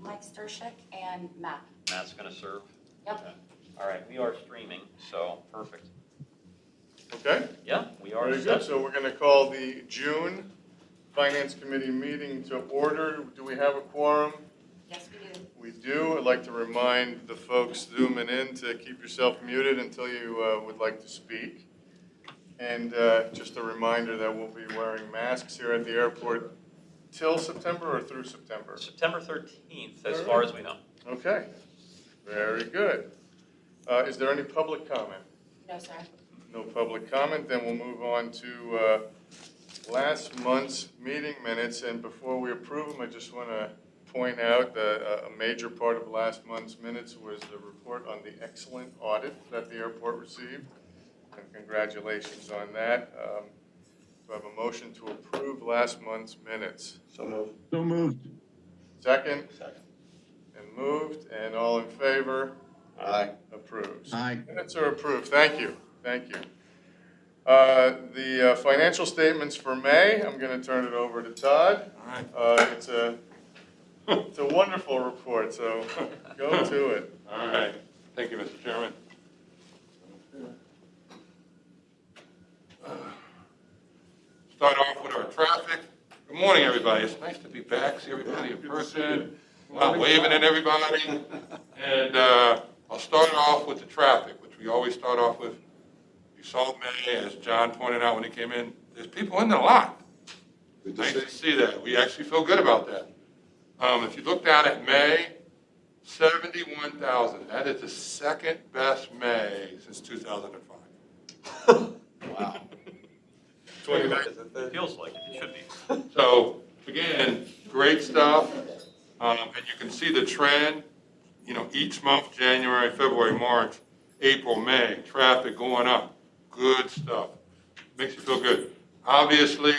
Mike Stershik, and Matt. Matt's going to serve? Yep. Okay. All right, we are streaming, so perfect. Okay, Yeah, we are very set. good. So we're going to call the June Finance Committee meeting to order. Do we have a quorum? Yes, we do. We do. I'd like to remind the folks zooming in to keep yourself muted until you would like to speak. And just a reminder that we'll be wearing masks here at the airport till September or through September? September 13th, as far as we know. Okay, very good. Is there any public comment? No, sir. No public comment, then we'll move on to last month's meeting minutes. And before we approve them, I just want to point out that a major part of last month's minutes was the report on the excellent audit that the airport received. And congratulations on that. Do I have a motion to approve last month's minutes? So moved. So moved. Second? Second. And moved, and all in favor? Aye. Approves. Aye. Minutes are approved. Thank you. Thank you. The financial statements for May, I'm going to turn it over to Todd. All right. It's a wonderful report, so go to it. All right. Thank you, Mr. Chairman. Start off with our traffic. Good morning, everybody. It's nice to be back, see everybody in person, not waving at everybody. And I'll start off with the traffic, which we always start off with. You saw May, as John pointed out when he came in, there's people in the lot. Nice to see that. We actually feel good about that. If you look down at May, 71,000. That is the second best May since 2005. Wow. It feels like it should be. So again, great stuff. And you can see the trend, each month, January, February, March, April, May, traffic going up. Good stuff. Makes you feel good. Obviously,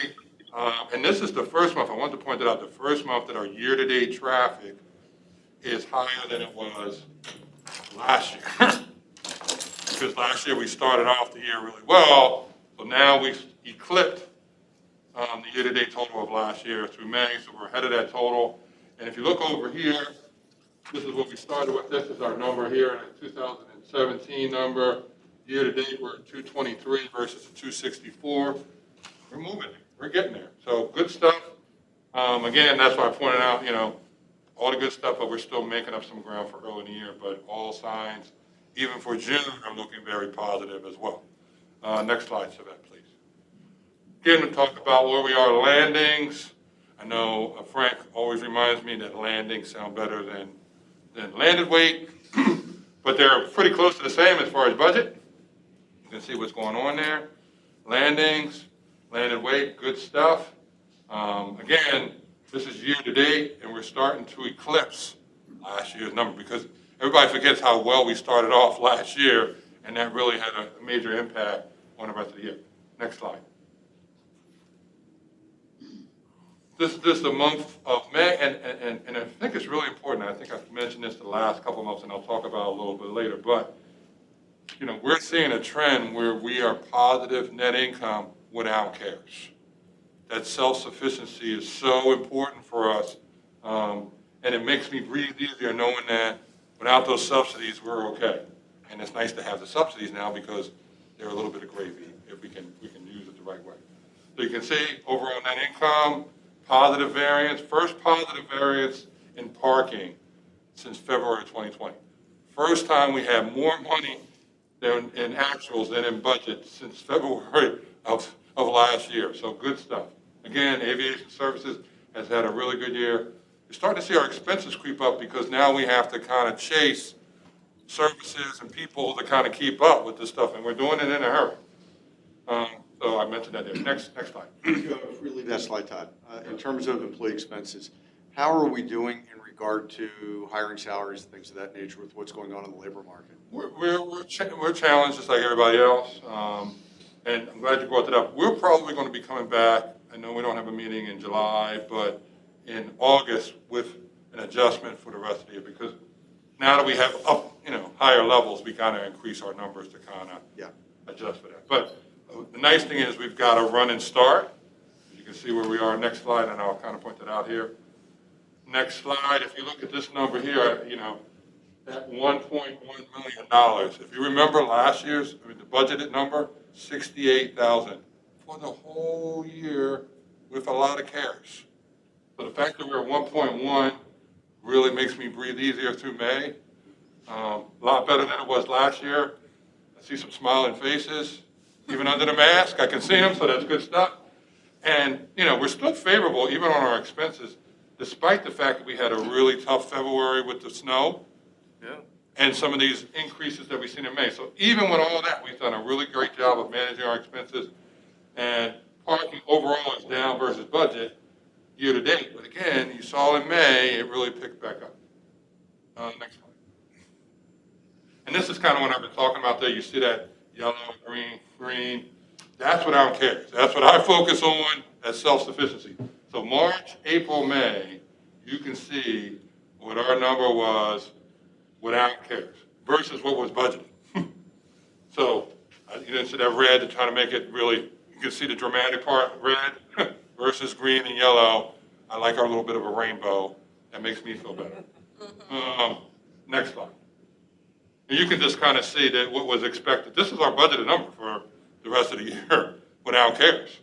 and this is the first month, I want to point it out, the first month that our year-to-date traffic is higher than it was last year. Because last year we started off the year really well, so now we eclipsed the year-to-date total of last year through May, so we're ahead of that total. And if you look over here, this is what we started with. This is our number here, a 2017 number. Year-to-date, we're at 223 versus 264. We're moving. We're getting there. So good stuff. Again, that's why I pointed out, all the good stuff, but we're still making up some ground for early in the year. But all signs, even for June, are looking very positive as well. Next slide, Savette, please. Again, to talk about where we are landings. I know Frank always reminds me that landings sound better than landed weight, but they're pretty close to the same as far as budget. You can see what's going on there. Landings, landed weight, good stuff. Again, this is year to date, and we're starting to eclipse last year's number because everybody forgets how well we started off last year, and that really had a major impact on the rest of the year. Next slide. This is the month of May, and I think it's really important. I think I've mentioned this the last couple of months, and I'll talk about it a little bit later. But, we're seeing a trend where we are positive net income without CARES. That self-sufficiency is so important for us, and it makes me breathe easier knowing that without those subsidies, we're okay. And it's nice to have the subsidies now because they're a little bit of gravy if we can use it the right way. So you can see overall net income, positive variance, first positive variance in parking since February 2020. First time we have more money in actuals than in budget since February of last year. So good stuff. Again, aviation services has had a really good year. You're starting to see our expenses creep up because now we have to kind of chase services and people to kind of keep up with this stuff, and we're doing it in a hurry. So I mentioned that there. Next slide. If we leave that slide, Todd, in terms of employee expenses, how are we doing in regard to hiring salaries and things of that nature with what's going on in the labor market? We're challenged just like everybody else, and I'm glad you brought that up. We're probably going to be coming back. I know we don't have a meeting in July, but in August with an adjustment for the rest of the year because now that we have up, higher levels, we kind of increase our numbers to kind of adjust for that. But the nice thing is we've got a run and start. You can see where we are. Next slide, and I'll kind of point that out here. Next slide, if you look at this number here, you know, that $1.1 million. If you remember last year's, the budgeted number, 68,000 for the whole year with a lot of cares. So the fact that we're at 1.1 really makes me breathe easier through May. A lot better than it was last year. I see some smiling faces, even under the mask. I can see them, so that's good stuff. And, you know, we're still favorable even on our expenses, despite the fact that we had a really tough February with the snow. Yeah. And some of these increases that we've seen in May. So even with all that, we've done a really great job of managing our expenses. And parking overall is down versus budget year to date. But again, you saw in May, it really picked back up. Next slide. And this is kind of what I've been talking about there. You see that yellow, green. That's what I don't care. That's what I focus on as self-sufficiency. So March, April, May, you can see what our number was without cares versus what was budgeted. So you didn't see that red to try to make it really, you can see the dramatic part, red versus green and yellow. I like our little bit of a rainbow. That makes me feel better. Next slide. And you can just kind of see that what was expected. This is our budgeted number for the rest of the year without cares.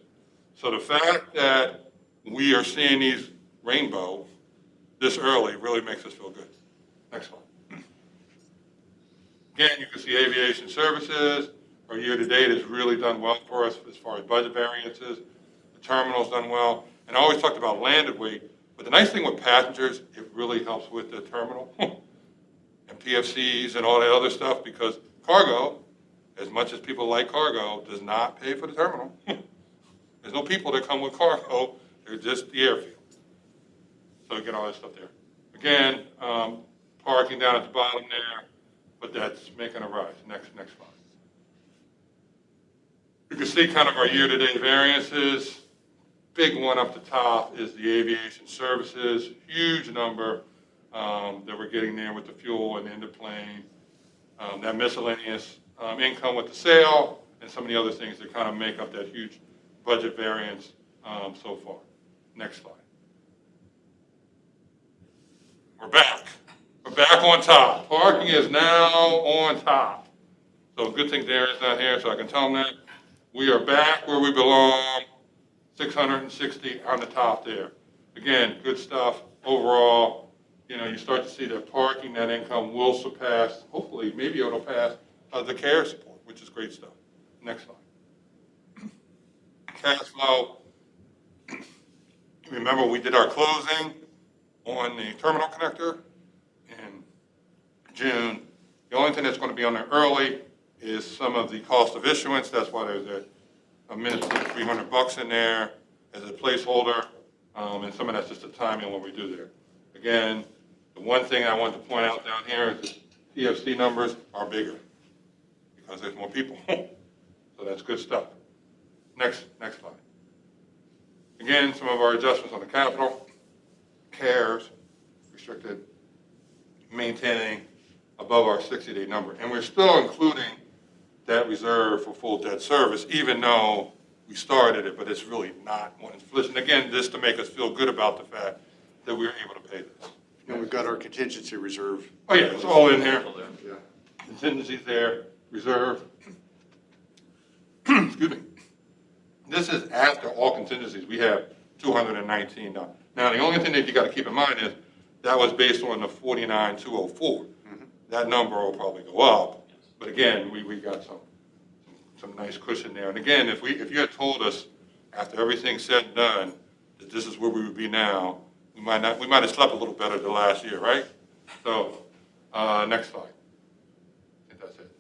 So the fact that we are seeing these rainbow this early really makes us feel good. Next slide. Again, you can see aviation services. Our year-to-date has really done well for us as far as budget variances. The terminal's done well. And I always talked about landed weight, but the nice thing with passengers, it really helps with the terminal and PFCs and all that other stuff, because cargo, as much as people like cargo, does not pay for the terminal. There's no people that come with cargo. They're just the airfield. So you get all that stuff there. Again, parking down at the bottom there, but that's making a rise. Next slide. You can see kind of our year-to-date variances. Big one up the top is the aviation services. Huge number that we're getting there with the fuel and the plane. That miscellaneous income with the sale and some of the other things that kind of make up that huge budget variance so far. Next slide. We're back. We're back on top. Parking is now on top. So good thing Darren's not here, so I can tell him that. We are back where we belong, 660 on the top there. Again, good stuff overall. You know, you start to see that parking, that income will surpass, hopefully, maybe it'll pass the care support, which is great stuff. Next slide. Cash flow. Remember, we did our closing on the terminal connector in June. The only thing that's going to be on there early is some of the cost of issuance. That's why there's a minute $300 in there as a placeholder, and some of that's just the timing when we do there. Again, the one thing I want to point out down here is the TFC numbers are bigger because there's more people. So that's good stuff. Next slide. Again, some of our adjustments on the capital, CARES, restricted, maintaining above our 60-day number. And we're still including that reserve for full debt service, even though we started it, but it's really not one inflation. Again, just to make us feel good about the fact that we were able to pay this. And we've got our contingency reserve. Oh yeah, it's all in here. Yeah. Contingencies there, reserve. Excuse me. This is after all contingencies. We have $219. Now, the only thing that you got to keep in mind is that was based on the 49,204. That number will probably go up, but again, we got some nice cushion there. And again, if you had told us after everything's said and done that this is where we would be now, we might have slept a little better than last year, right? So, next slide. I think that's it.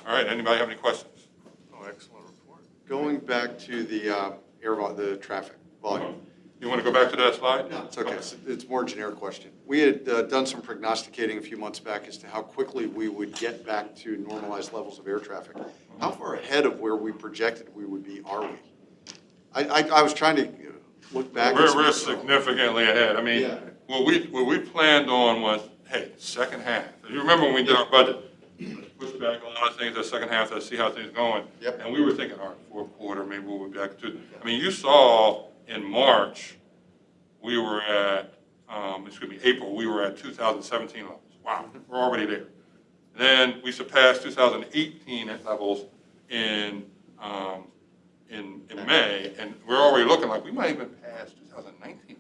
All right. Anybody have any questions? Oh, excellent report. Going back to the traffic volume. You want to go back to that slide? No, it's okay. It's a more generic question. We had done some prognosticating a few months back as to how quickly we would get back to normalized levels of air traffic. How far ahead of where we projected we would be are we? I was trying to look back. We're significantly ahead. I mean, Yeah. what we planned on was, hey, second half. You remember when we did our budget? Push back a lot of things, that second half, let's see how things are going. Yep. And we were thinking, all right, fourth quarter, maybe we'll be back to, I mean, you saw in March, we were at April, we were at 2017 levels. Wow, we're already there. Then we surpassed 2018 levels in May, and we're already looking like we might even pass 2019.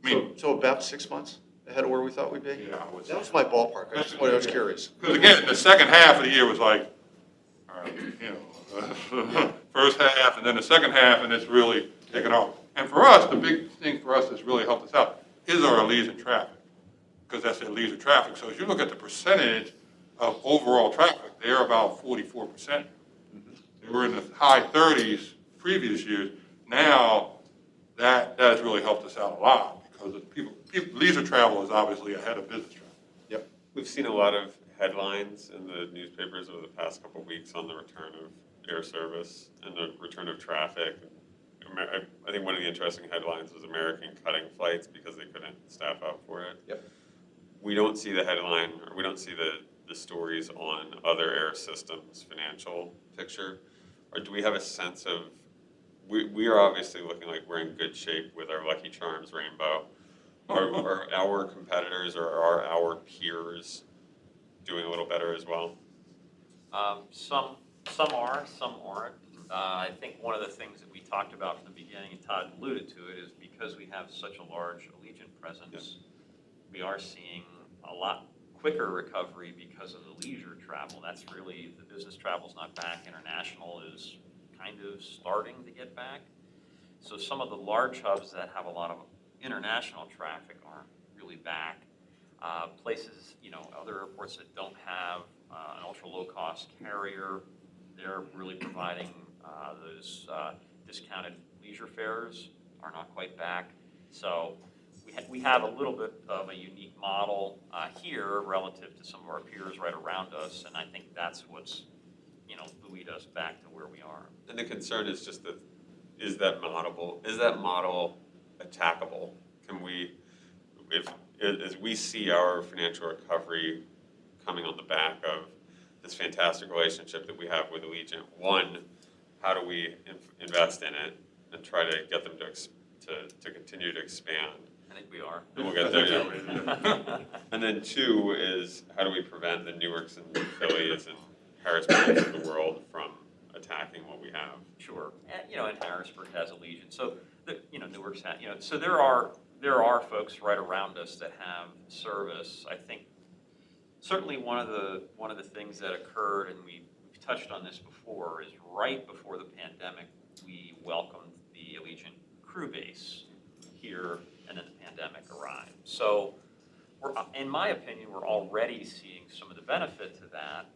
I mean, So about 6 months ahead of where we thought we'd be? yeah, I would say. That was my ballpark. I was curious. Because again, the second half of the year was like, all right, first half, and then the second half, and it's really taken off. And for us, the big thing for us that's really helped us out is our leisure traffic, because that's their leisure traffic. So as you look at the percentage of overall traffic, they're about 44%. They were in the high 30s previous years. Now, that has really helped us out a lot, because leisure travel is obviously ahead of business travel. We've seen a lot of headlines in the newspapers over the past couple of weeks on the return of air service and the return of traffic. I think one of the interesting headlines was American cutting flights because they couldn't staff up for it. Yep. We don't see the headline, or we don't see the stories on other air systems' financial picture. Or do we have a sense of, we are obviously looking like we're in good shape with our Lucky Charms rainbow. Are our competitors or are our peers doing a little better as well? Some are, some aren't. I think one of the things that we talked about from the beginning, and Todd alluded to it, is because we have such a large Allegiant presence, we are seeing a lot quicker recovery because of the leisure travel. That's really, the business travel's not back. International is kind of starting to get back. So some of the large hubs that have a lot of international traffic aren't really back. Places, other airports that don't have an ultra low cost carrier, they're really providing those discounted leisure fares are not quite back. So we have a little bit of a unique model here relative to some of our peers right around us, and I think that's what's buoyed us back to where we are. And the concern is just that, is that model attackable? Can we, as we see our financial recovery coming on the back of this fantastic relationship that we have with Allegiant, one, how do we invest in it and try to get them to continue to expand? I think we are. And we'll get there, yeah. And then two is, how do we prevent the Newarks and Phillies and Harrisburgs of the world from attacking what we have? Sure. And Harrisburg has Allegiant. So, Newark's had, so there are folks right around us that have service. I think certainly one of the things that occurred, and we've touched on this before, is right before the pandemic, we welcomed the Allegiant crew base here, and then the pandemic arrived. So, in my opinion, we're already seeing some of the benefit to that.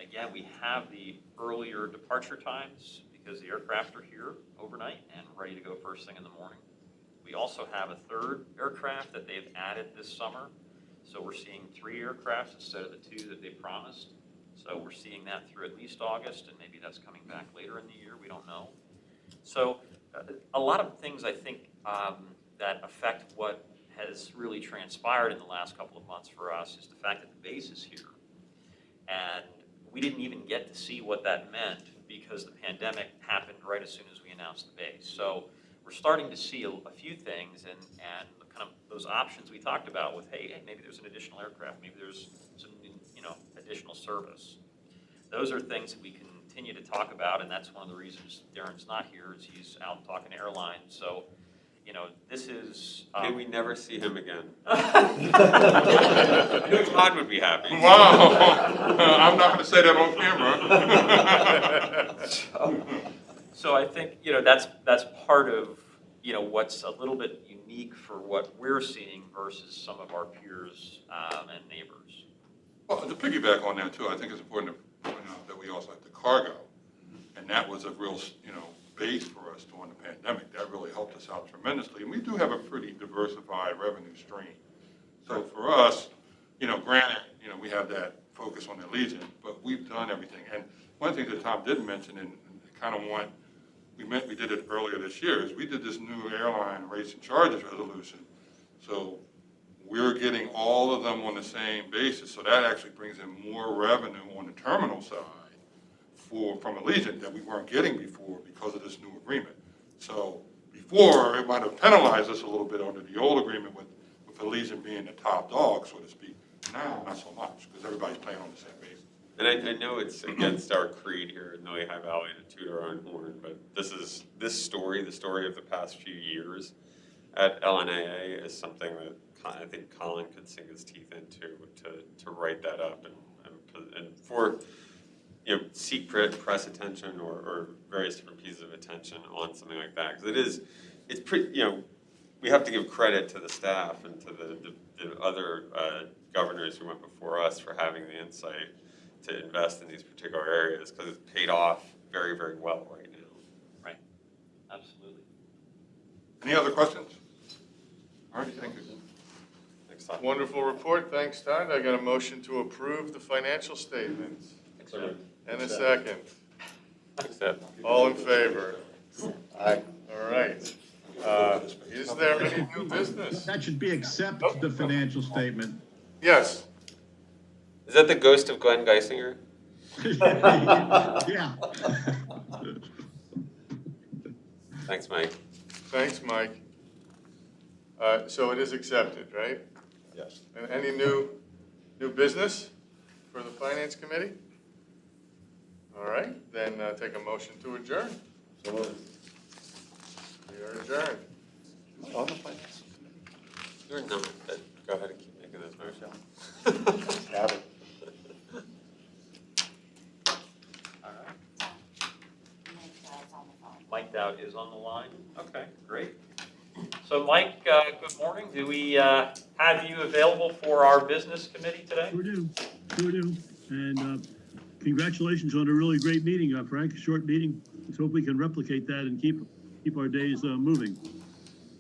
Again, we have the earlier departure times because the aircraft are here overnight and ready to go first thing in the morning. We also have a third aircraft that they've added this summer. So we're seeing 3 aircraft instead of the 2 that they promised. So we're seeing that through at least August, and maybe that's coming back later in the year. We don't know. So a lot of things I think that affect what has really transpired in the last couple of months for us is the fact that the base is here. And we didn't even get to see what that meant because the pandemic happened right as soon as we announced the base. So we're starting to see a few things, and kind of those options we talked about with, hey, maybe there's an additional aircraft, maybe there's some additional service. Those are things that we can continue to talk about, and that's one of the reasons Darren's not here, is he's out talking to airlines. So, this is... May we never see him again. I know Todd would be happy. Wow. I'm not going to say that on camera. So I think, that's part of, what's a little bit unique for what we're seeing versus some of our peers and neighbors. Well, to piggyback on that too, I think it's important to point out that we also have the cargo, and that was a real, base for us during the pandemic. That really helped us out tremendously, and we do have a pretty diversified revenue stream. So for us, granted, we have that focus on the Allegiant, but we've done everything. And one of the things that Tom didn't mention, and kind of we did it earlier this year, is we did this new airline rates and charges resolution. So we're getting all of them on the same basis, so that actually brings in more revenue on the terminal side from Allegiant that we weren't getting before because of this new agreement. So before, it might have penalized us a little bit under the old agreement with Elysian being the top dog, so to speak. Now, not so much, because everybody's playing on the same basis. And I know it's against our creed here in the Lehigh Valley to toot our own horn, but this story, the story of the past few years at LNAA is something that I think Colin could sink his teeth into to write that up and for, you know, seek press attention or various different pieces of attention on something like that. Because it's pretty, you know, we have to give credit to the staff and to the other governors who went before us for having the insight to invest in these particular areas, because it's paid off very, very well right now. Right, absolutely. Any other questions? All right, thank you. Next time. Wonderful report, thanks, Todd. I got a motion to approve the financial statements. And a second. Accept. All in favor? Aye. All right. Is there any new business? That should be accept the financial statement. Yes. Is that the ghost of Glenn Geisinger? Yeah. Thanks, Mike. Thanks, Mike. So it is accepted, right? Yes. And any new business for the Finance Committee? All right, then take a motion to adjourn. So moved. We are adjourned. On the finance You're not, but go ahead and keep making those motions. Have it. All right. Mike Dowd's on the phone. Mike Dowd is on the line. Okay, great. So Mike, good morning. Do we have you available for our business committee today? Sure do. And congratulations on a really great meeting, Frank, short meeting. Let's hope we can replicate that and keep our days moving.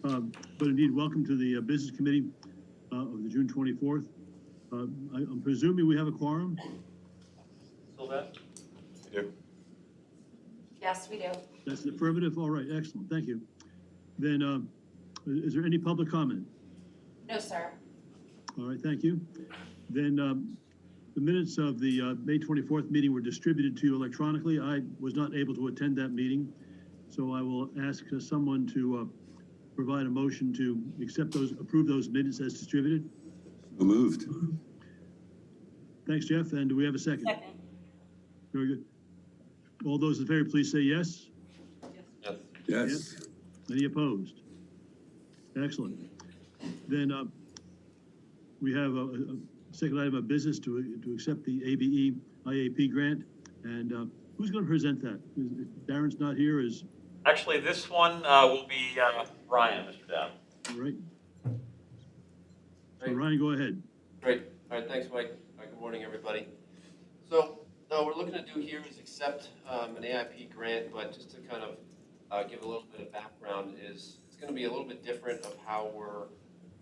But indeed, welcome to the business committee of the June 24th. I'm presuming we have a quorum? Sylvester? Yes, we do. That's affirmative? All right, excellent, thank you. Then, is there any public comment? No, sir. All right, thank you. Then the minutes of the May 24th meeting were distributed to you electronically. I was not able to attend that meeting, so I will ask someone to provide a motion to approve those minutes as distributed. Moved. Thanks, Jeff. And do we have a second? Second. Very good. All those in favor, please say yes. Yes. Any opposed? Excellent. Then we have a second item of business to accept the ABE IAP grant. And who's going to present that? Darren's not here. Actually, this one will be Ryan, Mr. Dowd. All right. So Ryan, go ahead. Great. All right, thanks, Mike. All right, good morning, everybody. So, what we're looking to do here is accept an AIP grant, but just to kind of give a little bit of background is it's going to be a little bit different of how we're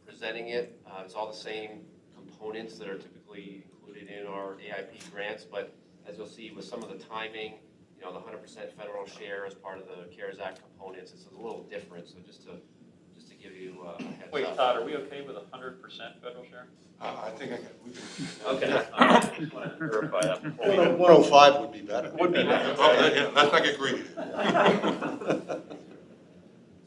presenting it. It's all the same components that are typically included in our AIP grants, but as you'll see with some of the timing, you know, the 100% federal share as part of the CARES Act components, it's a little different. So just to give you a heads Wait, up. Todd, are we okay with 100% federal share? I think we can. Okay. I just wanted to verify that before we. 105 would be better. Would be nice. Oh, yeah, let's not get greedy.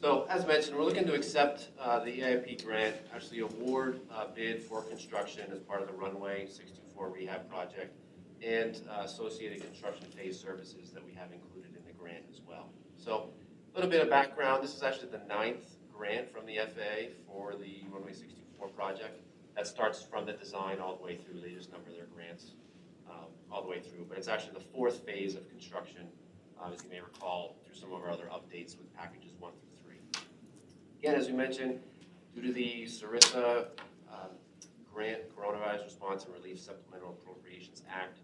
So, as mentioned, we're looking to accept the EIP grant, actually award bid for construction as part of the runway 624 rehab project and associated construction phase services that we have included in the grant as well. So, a little bit of background, this is actually the 9th grant from the FAA for the runway 624 project. That starts from the design all the way through. They just number their grants all the way through, but it's actually the 4th phase of construction, as you may recall, through some of our other updates with packages 1 through 3. Again, as we mentioned, due to the SARISA grant, Coronavirus Response and Relief Supplemental Appropriations Act,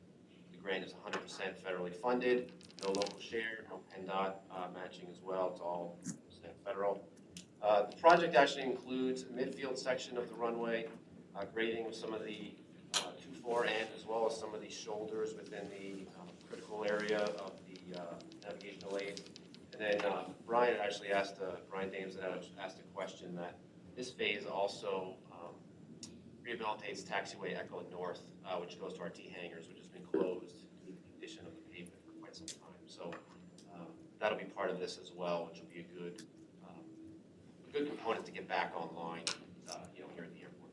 the grant is 100% federally funded, no local share, no PennDOT matching as well. It's all 100% federal. The project actually includes a midfield section of the runway, grading of some of the 2-4 end, as well as some of the shoulders within the critical area of the navigational aid. And then Brian actually asked, Brian Dames asked a question that this phase also rehabilitates taxiway Echo North, which goes to our T hangars, which has been closed due to the condition of the pavement for quite some time. So that'll be part of this as well, which will be a good good component to get back online, here at the airport.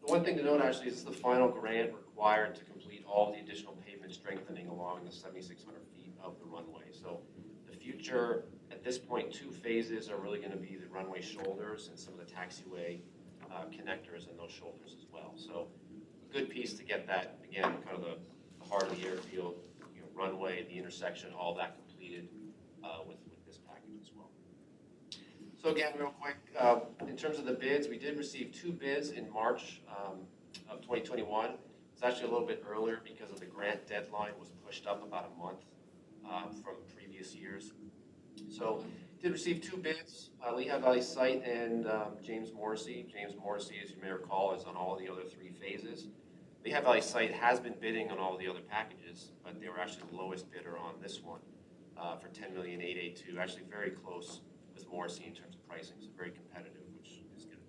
The one thing to note actually is the final grant required to complete all the additional pavement strengthening along the 7,600 feet of the runway. So the future, at this point, 2 phases are really going to be the runway shoulders and some of the taxiway connectors and those shoulders as well. So a good piece to get that, again, kind of the heart of the airfield, runway, the intersection, all that completed with this package as well. So again, real quick, in terms of the bids, we did receive 2 bids in March of 2021. It's actually a little bit earlier because of the grant deadline was pushed up about a month from previous years. So did receive 2 bids, Lehigh Valley Site and James Morrissey. James Morrissey, as you may recall, is on all the other 3 phases. Lehigh Valley Site has been bidding on all the other packages, but they were actually the lowest bidder on this one for $10,882,000, actually very close with Morrissey in terms of pricing, so very competitive, which is good.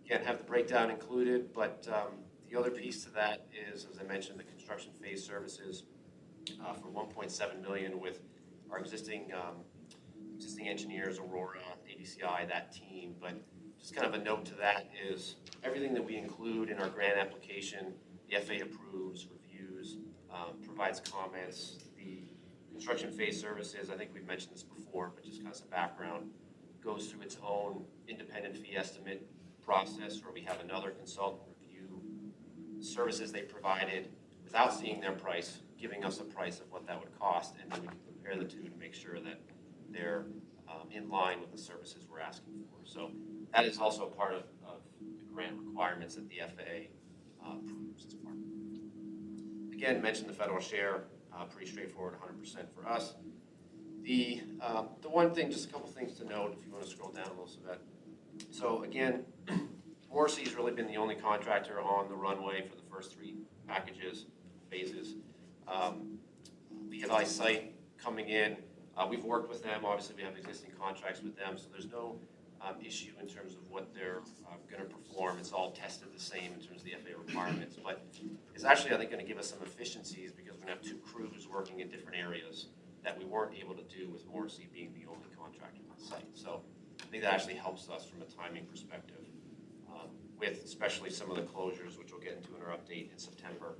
Again, have the breakdown included, but the other piece to that is, as I mentioned, the construction phase services for $1.7 million with our existing engineers, Aurora, ADCI, that team. But just kind of a note to that is everything that we include in our grant application, the FAA approves, reviews, provides comments. The construction phase services, I think we've mentioned this before, but just kind of some background, goes through its own independent fee estimate process where we have another consultant review the services they provided without seeing their price, giving us a price of what that would cost, and then we can compare the 2 to make sure that they're in line with the services we're asking for. So that is also part of the grant requirements that the FAA approves as part of it. Again, mentioned the federal share, pretty straightforward, 100% for us. The one thing, just a couple things to note if you want to scroll down a little bit. So again, Morrissey's really been the only contractor on the runway for the first 3 packages, phases. Lehigh Valley Site coming in, we've worked with them. Obviously, we have existing contracts with them, so there's no issue in terms of what they're going to perform. It's all tested the same in terms of the FAA requirements, but it's actually, I think, going to give us some efficiencies because we're going to have 2 crews working in different areas that we weren't able to do with Morrissey being the only contractor on the site. So I think that actually helps us from a timing perspective with especially some of the closures, which we'll get into in our update in September.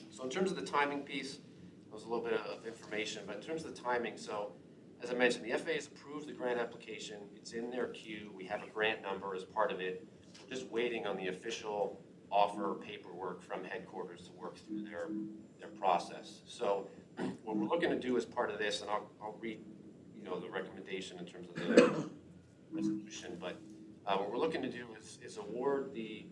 So in terms of the timing piece, there was a little bit of information, but in terms of the timing, so as I mentioned, the FAA has approved the grant application. It's in their queue. We have a grant number as part of it. We're just waiting on the official offer paperwork from headquarters to work through their process. So what we're looking to do as part of this, and I'll read the recommendation in terms of the resolution, but what we're looking to do is award the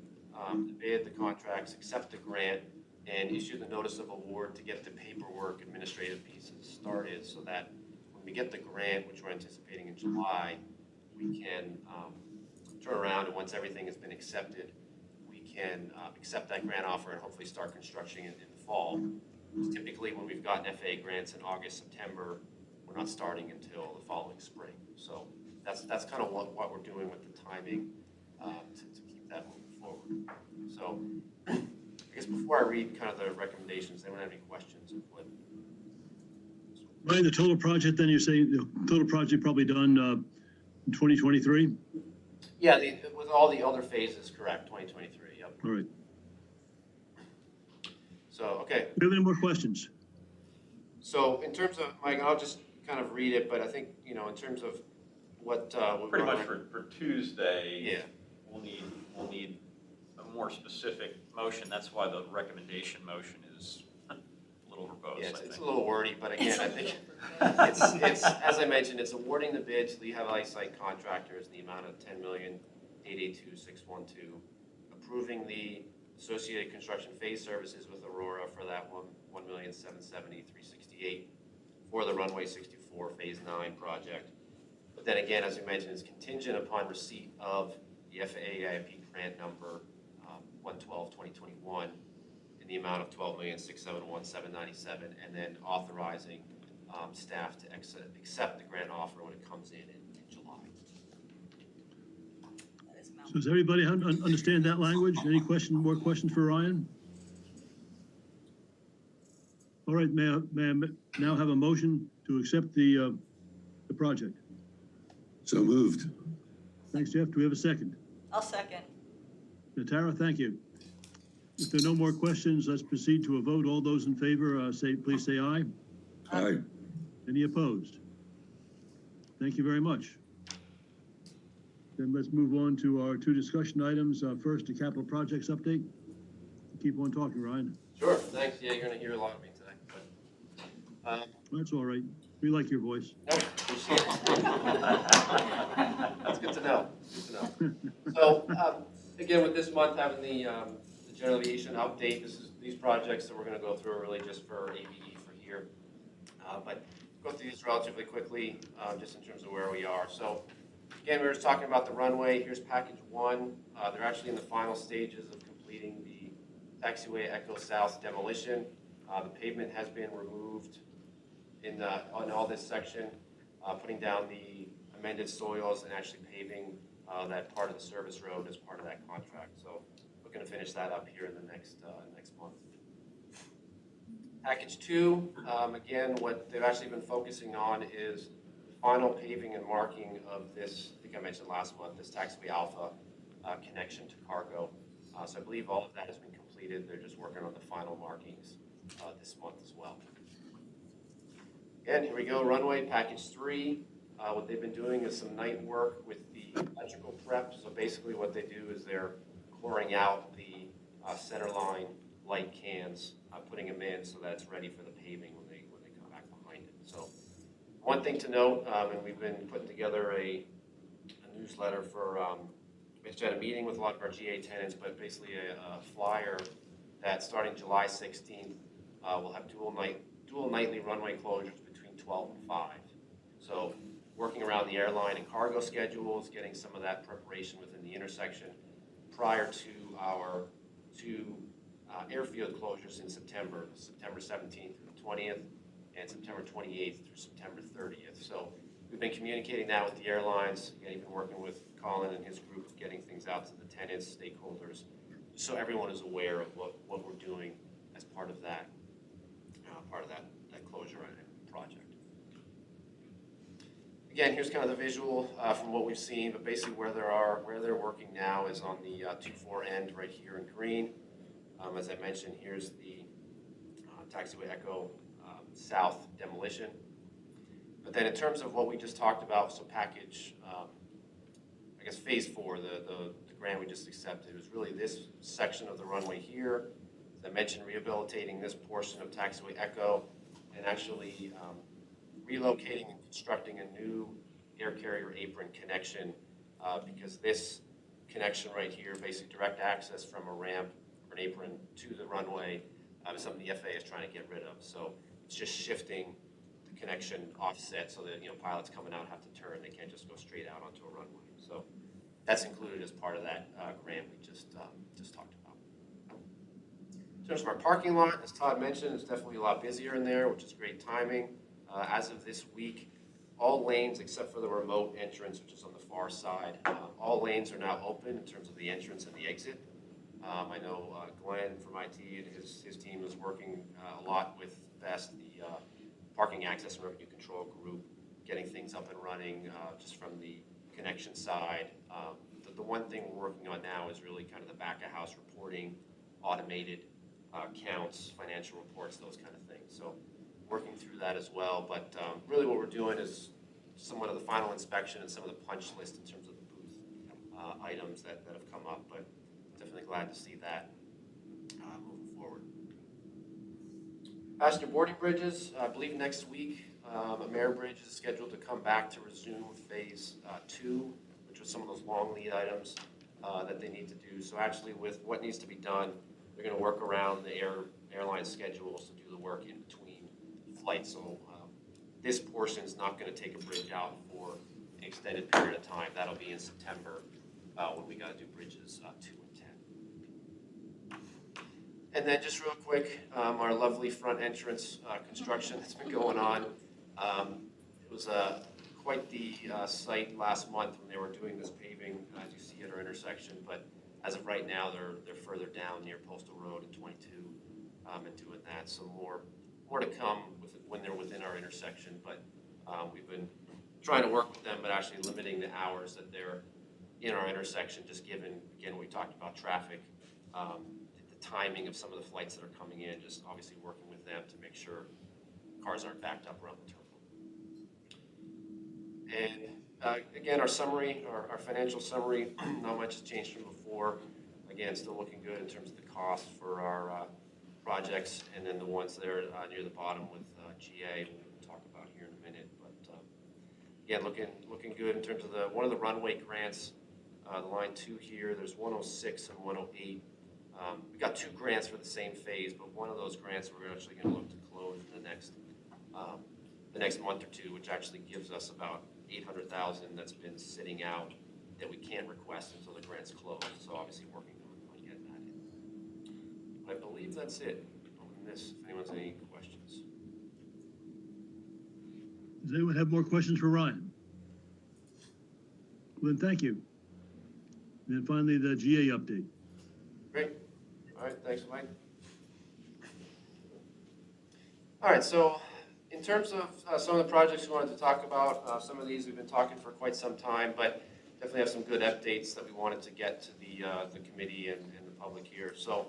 bid, the contracts, accept the grant, and issue the notice of award to get the paperwork administrative pieces started so that when we get the grant, which we're anticipating in July, we can turn around, and once everything has been accepted, we can accept that grant offer and hopefully start construction in the fall. Typically, when we've gotten FAA grants in August, September, we're not starting until the following spring. So that's kind of what we're doing with the timing to keep that moving forward. So I guess before I read kind of the recommendations, anyone have any questions of what? Ryan, the total project, then you're saying the total project probably done in 2023? Yeah, with all the other phases, correct, 2023, yep. All right. So, okay. Do you have any more questions? So in terms of, Mike, I'll just kind of read it, but I think, in terms of what Pretty much for Tuesday, yeah. we'll need a more specific motion. That's why the recommendation motion is a little verbose, Yeah, I think. it's a little wordy, but again, I think it's as I mentioned, it's awarding the bid to Lehigh Valley Site contractors in the amount of $10,882,612, approving the associated construction phase services with Aurora for that $1,770,368 for the runway 64 phase 9 project. But then again, as we mentioned, it's contingent upon receipt of the FAA IIP grant number 112-2021 in the amount of $12,671,797, and then authorizing staff to accept the grant offer when it comes in July. So does everybody understand that language? Any more questions for Ryan? All right, may I now have a motion to accept the the project? So moved. Thanks, Jeff. Do we have a second? I'll second. Tara, thank you. If there are no more questions, let's proceed to a vote. All those in favor, please say aye. Aye. Any opposed? Thank you very much. Then let's move on to our two discussion items. First, the capital projects update. Keep on talking, Ryan. Sure, thanks. Yeah, you're gonna hear a lot of me today, but, That's all right. We like your voice. nope, appreciate it. That's good to know, good to know. So, again, with this month having the general aviation update, these projects that we're gonna go through are really just for AVE for here. But go through these relatively quickly, just in terms of where we are. So, again, we were just talking about the runway. Here's package one. They're actually in the final stages of completing the taxiway Echo South demolition. The pavement has been removed on all this section, putting down the amended soils and actually paving that part of the service road as part of that contract. So we're going to finish that up here in the next month. Package two, again, what they've actually been focusing on is the final paving and marking of this, I think I mentioned last month, this taxiway Alpha connection to cargo. So I believe all of that has been completed. They're just working on the final markings this month as well. Again, here we go, runway package three. What they've been doing is some night work with the electrical prep. So basically what they do is they're coring out the center line light cans, putting them in so that it's ready for the paving when they come back behind it. So one thing to note, and we've been putting together a newsletter for, we just had a meeting with a lot of our GA tenants, but basically a flyer that starting July 16th, we'll have dual nightly runway closures between 12 and 5. So working around the airline and cargo schedules, getting some of that preparation within the intersection prior to our two airfield closures in September 17th through the 20th, and September 28th through September 30th. So we've been communicating that with the airlines, again, been working with Colin and his group, getting things out to the tenants, stakeholders, so everyone is aware of what we're doing as part of that closure project. Again, here's kind of the visual from what we've seen, but basically where they're working now is on the 2-4 end right here in green. As I mentioned, here's the taxiway Echo South demolition. But then in terms of what we just talked about, so package, I guess phase 4, the grant we just accepted, was really this section of the runway here. As I mentioned, rehabilitating this portion of taxiway Echo and actually relocating and constructing a new air carrier apron connection because this connection right here, basically direct access from a ramp or an apron to the runway, is something the FAA is trying to get rid of. So it's just shifting the connection offset so that pilots coming out have to turn. They can't just go straight out onto a runway. So that's included as part of that grant we just talked about. In terms of our parking lot, as Todd mentioned, it's definitely a lot busier in there, which is great timing. As of this week, all lanes except for the remote entrance, which is on the far side, all lanes are now open in terms of the entrance and the exit. I know Glenn from IT and his team is working a lot with BEST, the Parking Access and Revenue Control Group, getting things up and running just from the connection side. The one thing we're working on now is really kind of the back of house reporting, automated counts, financial reports, those kind of things. So working through that as well. But really what we're doing is somewhat of the final inspection and some of the punch list in terms of the booth items that have come up. But definitely glad to see that moving forward. Passenger boarding bridges, I believe next week, Ameribridge is scheduled to come back to resume phase 2, which was some of those long lead items that they need to do. So actually with what needs to be done, they're going to work around the airline schedules to do the work in between flights. So this portion is not going to take a bridge out for an extended period of time. That'll be in September when we got to do bridges 2 and 10. And then just real quick, our lovely front entrance construction that's been going on. It was quite the sight last month when they were doing this paving, as you see at our intersection. But as of right now, they're further down near Postal Road and 22 and doing that. So more to come when they're within our intersection. But we've been trying to work with them, but actually limiting the hours that they're in our intersection, just given, again, we talked about traffic, the timing of some of the flights that are coming in, just obviously working with them to make sure cars aren't backed up around the terminal. And again, our summary, our financial summary, not much has changed from before. Again, still looking good in terms of the cost for our projects, and then the ones there near the bottom with GA, we'll talk about here in a minute. But again, looking good in terms of one of the runway grants, the line 2 here. There's 106 and 108. We got 2 grants for the same phase, but one of those grants we're actually going to look to close in the next month or two, which actually gives us about $800,000 that's been sitting out that we can't request until the grant's closed. So obviously working on getting that in. I believe that's it on this. If anyone's any questions. Does anyone have more questions for Ryan? Well, then thank you. And then finally, the GA update. Great. All right, thanks, Mike. All right, so in terms of some of the projects we wanted to talk about, some of these we've been talking for quite some time, but definitely have some good updates that we wanted to get to the committee and the public here. So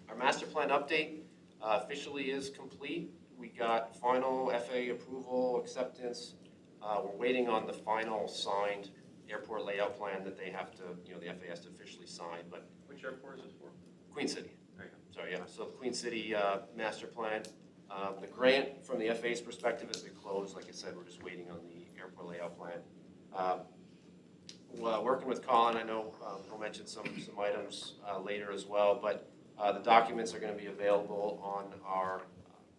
our master plan update officially is complete. We got final FAA approval, acceptance. We're waiting on the final signed airport layout plan that they have to, the FAA has to officially sign, but. Which airport is this for? Queen City. There you go. Sorry, yeah, so the Queen City master plan. The grant from the FAA's perspective has been closed. Like I said, we're just waiting on the airport layout plan. Working with Colin, I know he'll mention some items later as well, but the documents are going to be available on our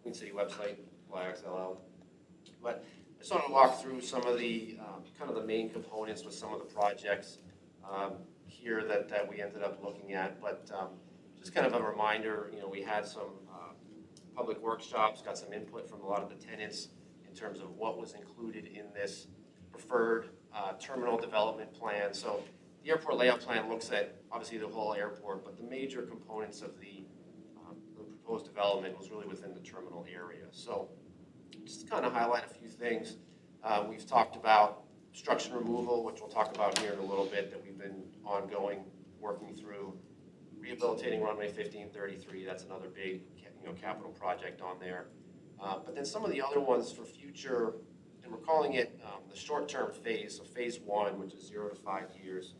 Queen City website, YXLL. But I just want to walk through some of the kind of the main components with some of the projects here that we ended up looking at. But just kind of a reminder, we had some public workshops, got some input from a lot of the tenants in terms of what was included in this preferred terminal development plan. So the airport layout plan looks at obviously the whole airport, but the major components of the proposed development was really within the terminal area. So just to kind of highlight a few things, we've talked about obstruction removal, which we'll talk about here in a little bit, that we've been ongoing working through. Rehabilitating runway 1533, that's another big capital project on there. But then some of the other ones for future, and we're calling it the short-term phase, so phase 1, which is 0 to 5 years,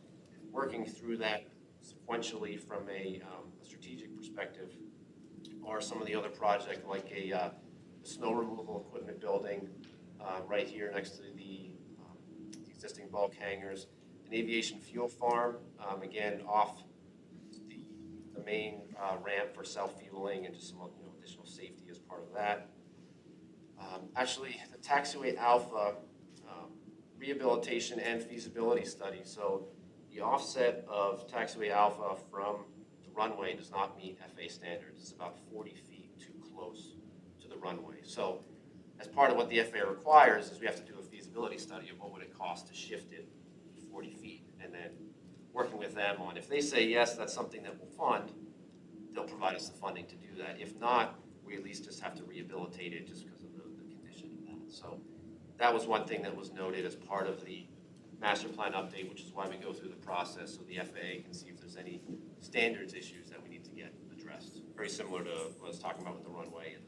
working through that sequentially from a strategic perspective, or some of the other projects like a snow removal equipment building right here next to the existing bulk hangars, an aviation fuel farm, again off the main ramp for self-fueling and just some additional safety as part of that. Actually, the taxiway Alpha rehabilitation and feasibility study. So the offset of taxiway Alpha from the runway does not meet FAA standards. It's about 40 feet too close to the runway. So as part of what the FAA requires is we have to do a feasibility study of what would it cost to shift it 40 feet. And then working with them on, if they say yes, that's something that we'll fund, they'll provide us the funding to do that. If not, we at least just have to rehabilitate it just because of the condition of that. So that was one thing that was noted as part of the master plan update, which is why we go through the process so the FAA can see if there's any standards issues that we need to get addressed. Very similar to what I was talking about with the runway and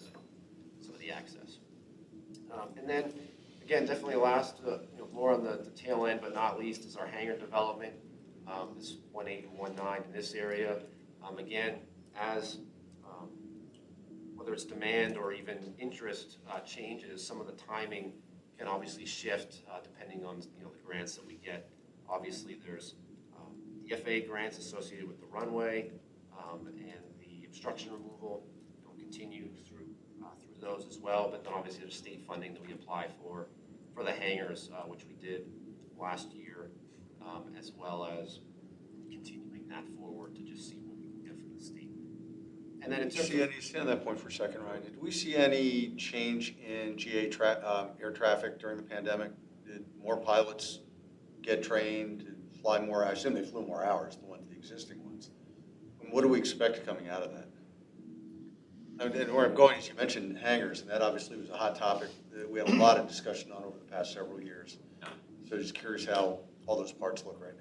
some of the access. And then, again, definitely last, more on the tail end, but not least, is our hangar development. This 18 and 19 in this area. Again, as whether it's demand or even interest changes, some of the timing can obviously shift depending on the grants that we get. Obviously, there's the FAA grants associated with the runway and the obstruction removal. We'll continue through those as well. But then obviously there's state funding that we apply for the hangars, which we did last year, as well as continuing that forward to just see what we can get from the state. And then in terms of Stay on that point for a second, Ryan. Did we see any change in GA air traffic during the pandemic? Did more pilots get trained to fly more? I assume they flew more hours than the existing ones. And what do we expect coming out of that? And where I'm going is you mentioned hangars, and that obviously was a hot topic that we had a lot of discussion on over the past several years. So just curious how all those parts look right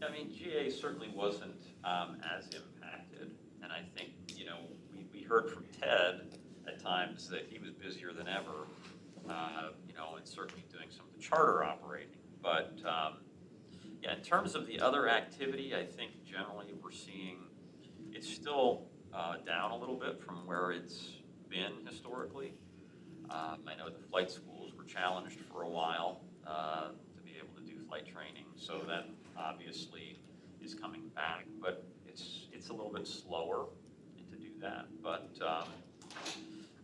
now. I mean, GA certainly wasn't as impacted, and I think, we heard from Ted at times that he was busier than ever, and certainly doing some of the charter operating. But, yeah, in terms of the other activity, I think generally we're seeing it's still down a little bit from where it's been historically. I know the flight schools were challenged for a while to be able to do flight training, so that obviously is coming back, but it's a little bit slower to do that. But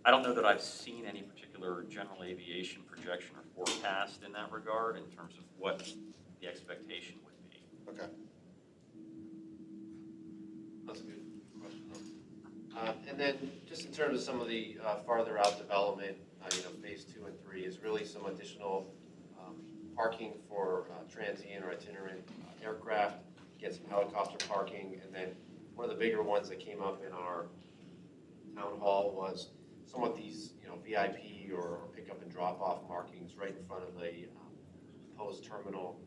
I don't know that I've seen any particular general aviation projection or forecast in that regard in terms of what the expectation would be. Okay. That's a good question. And then just in terms of some of the farther out development, phase 2 and 3 is really some additional parking for transient or itinerant aircraft, get some helicopter parking, and then one of the bigger ones that came up in our town hall was some of these, VIP or pickup and drop off markings right in front of the proposed terminal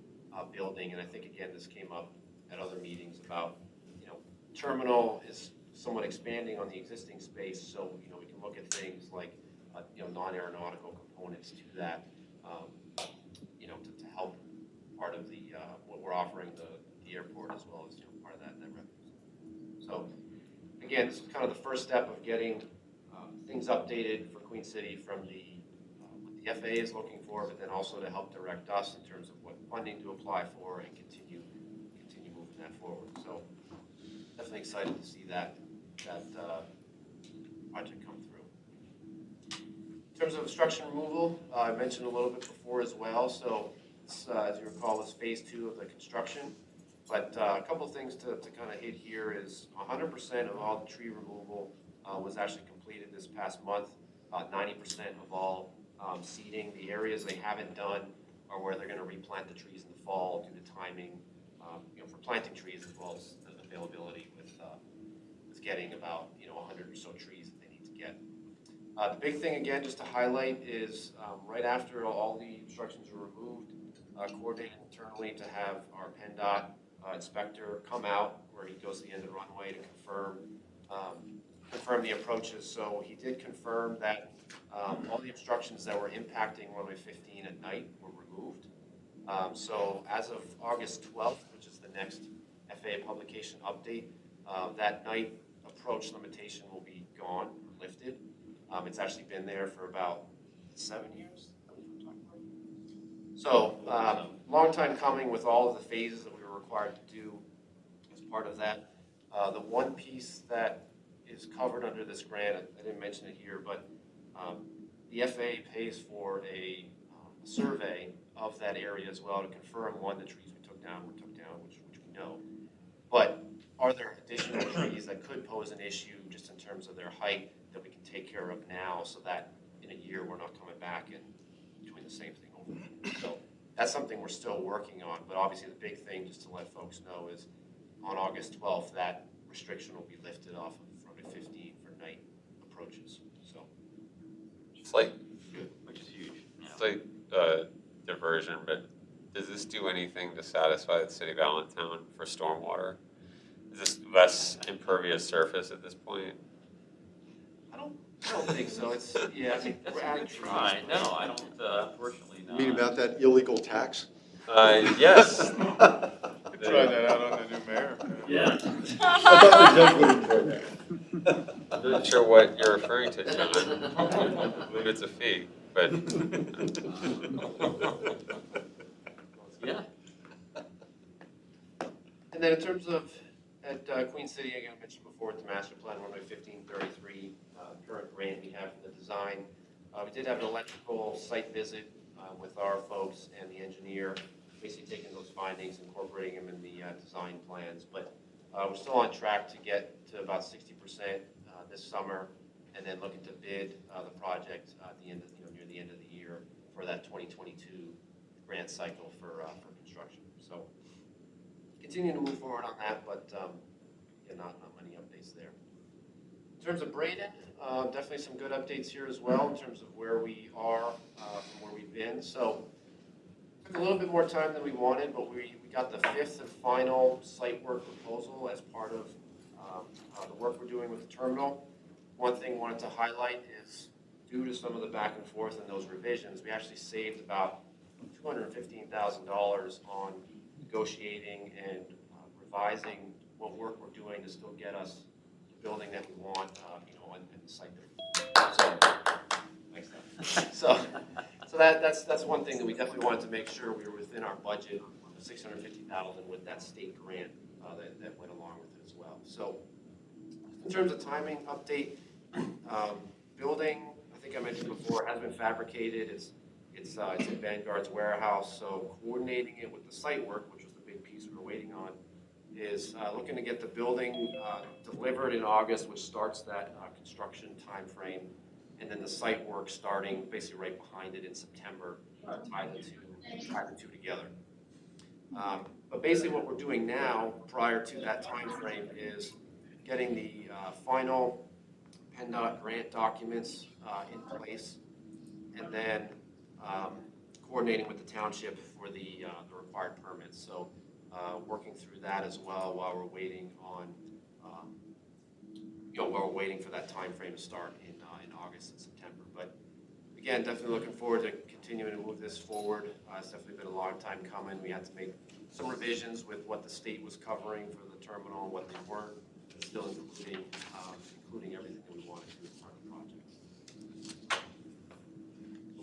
building. And I think, again, this came up at other meetings about, terminal is somewhat expanding on the existing space, so, we can look at things like, non-aeronautical components to that, to help part of the, what we're offering the airport as well as, part of that revenue. So, again, this is kind of the first step of getting things updated for Queen City from what the FAA is looking for, but then also to help direct us in terms of what funding to apply for and continue moving that forward. So definitely excited to see that project come through. In terms of obstruction removal, I mentioned a little bit before as well. So this, as you recall, was phase 2 of the construction. But a couple things to kind of hit here is 100% of all the tree removal was actually completed this past month. 90% of all seeding. The areas they haven't done are where they're going to replant the trees in the fall due to timing, for planting trees as well as the availability with getting about 100 or so trees that they need to get. The big thing again, just to highlight, is right after all the obstructions are removed, coordinating internally to have our PennDOT inspector come out where he goes to the end of the runway to confirm the approaches. So he did confirm that all the obstructions that were impacting runway 15 at night were removed. So as of August 12th, which is the next FAA publication update, that night approach limitation will be gone, lifted. It's actually been there for about 7 years. So long time coming with all of the phases that we were required to do as part of that. The one piece that is covered under this grant, I didn't mention it here, but the FAA pays for a survey of that area as well to confirm, one, the trees we took down, which we know. But are there additional trees that could pose an issue just in terms of their height that we can take care of now so that in a year we're not coming back and doing the same thing over again? So that's something we're still working on, but obviously the big thing, just to let folks know, is on August 12th, that restriction will be lifted off of runway 15 for night approaches. So Slight, Which is huge. slight diversion, but does this do anything to satisfy the city of Allentown for stormwater? Is this less impervious surface at this point? I don't think so. It's, yeah, I think That's we're a adding good trees. try. No, I don't, unfortunately, no. You mean about that illegal tax? Yes. Try that out on the new mayor. Yeah. I thought the judge would enjoy that. I'm not sure what you're referring to, John. I believe it's a fee, but. Yeah. And then in terms of at Queen City, again, I mentioned before, it's master plan runway 1533, current grant we have for the design. We did have an electrical site visit with our folks and the engineer, basically taking those findings, incorporating them in the design plans. But we're still on track to get to about 60% this summer, and then looking to bid the project at the end of, near the end of the year for that 2022 grant cycle for construction. So continue to move forward on that, but yeah, not many updates there. In terms of Braden, definitely some good updates here as well in terms of where we are from where we've been. So Took a little bit more time than we wanted, but we got the fifth and final site work proposal as part of the work we're doing with the terminal. One thing I wanted to highlight is due to some of the back and forth in those revisions, we actually saved about $215,000 on negotiating and revising what work we're doing to still get us the building that we want, in the site. So that's one thing that we definitely wanted to make sure we were within our budget of $650,000 with that state grant that went along with it as well. So in terms of timing update, building, I think I mentioned before, has been fabricated. It's in Vanguard's warehouse. So coordinating it with the site work, which was the big piece we were waiting on, is looking to get the building delivered in August, which starts that construction timeframe, and then the site work starting basically right behind it in September, tie the two together. But basically what we're doing now, prior to that timeframe, is getting the final PennDOT grant documents in place, and then coordinating with the township for the required permits. So working through that as well while we're waiting on, while we're waiting for that time frame to start in August and September. But again, definitely looking forward to continuing to move this forward. It's definitely been a long time coming. We had to make some revisions with what the state was covering for the terminal and what they weren't, but still including everything that we wanted to do as part of the project.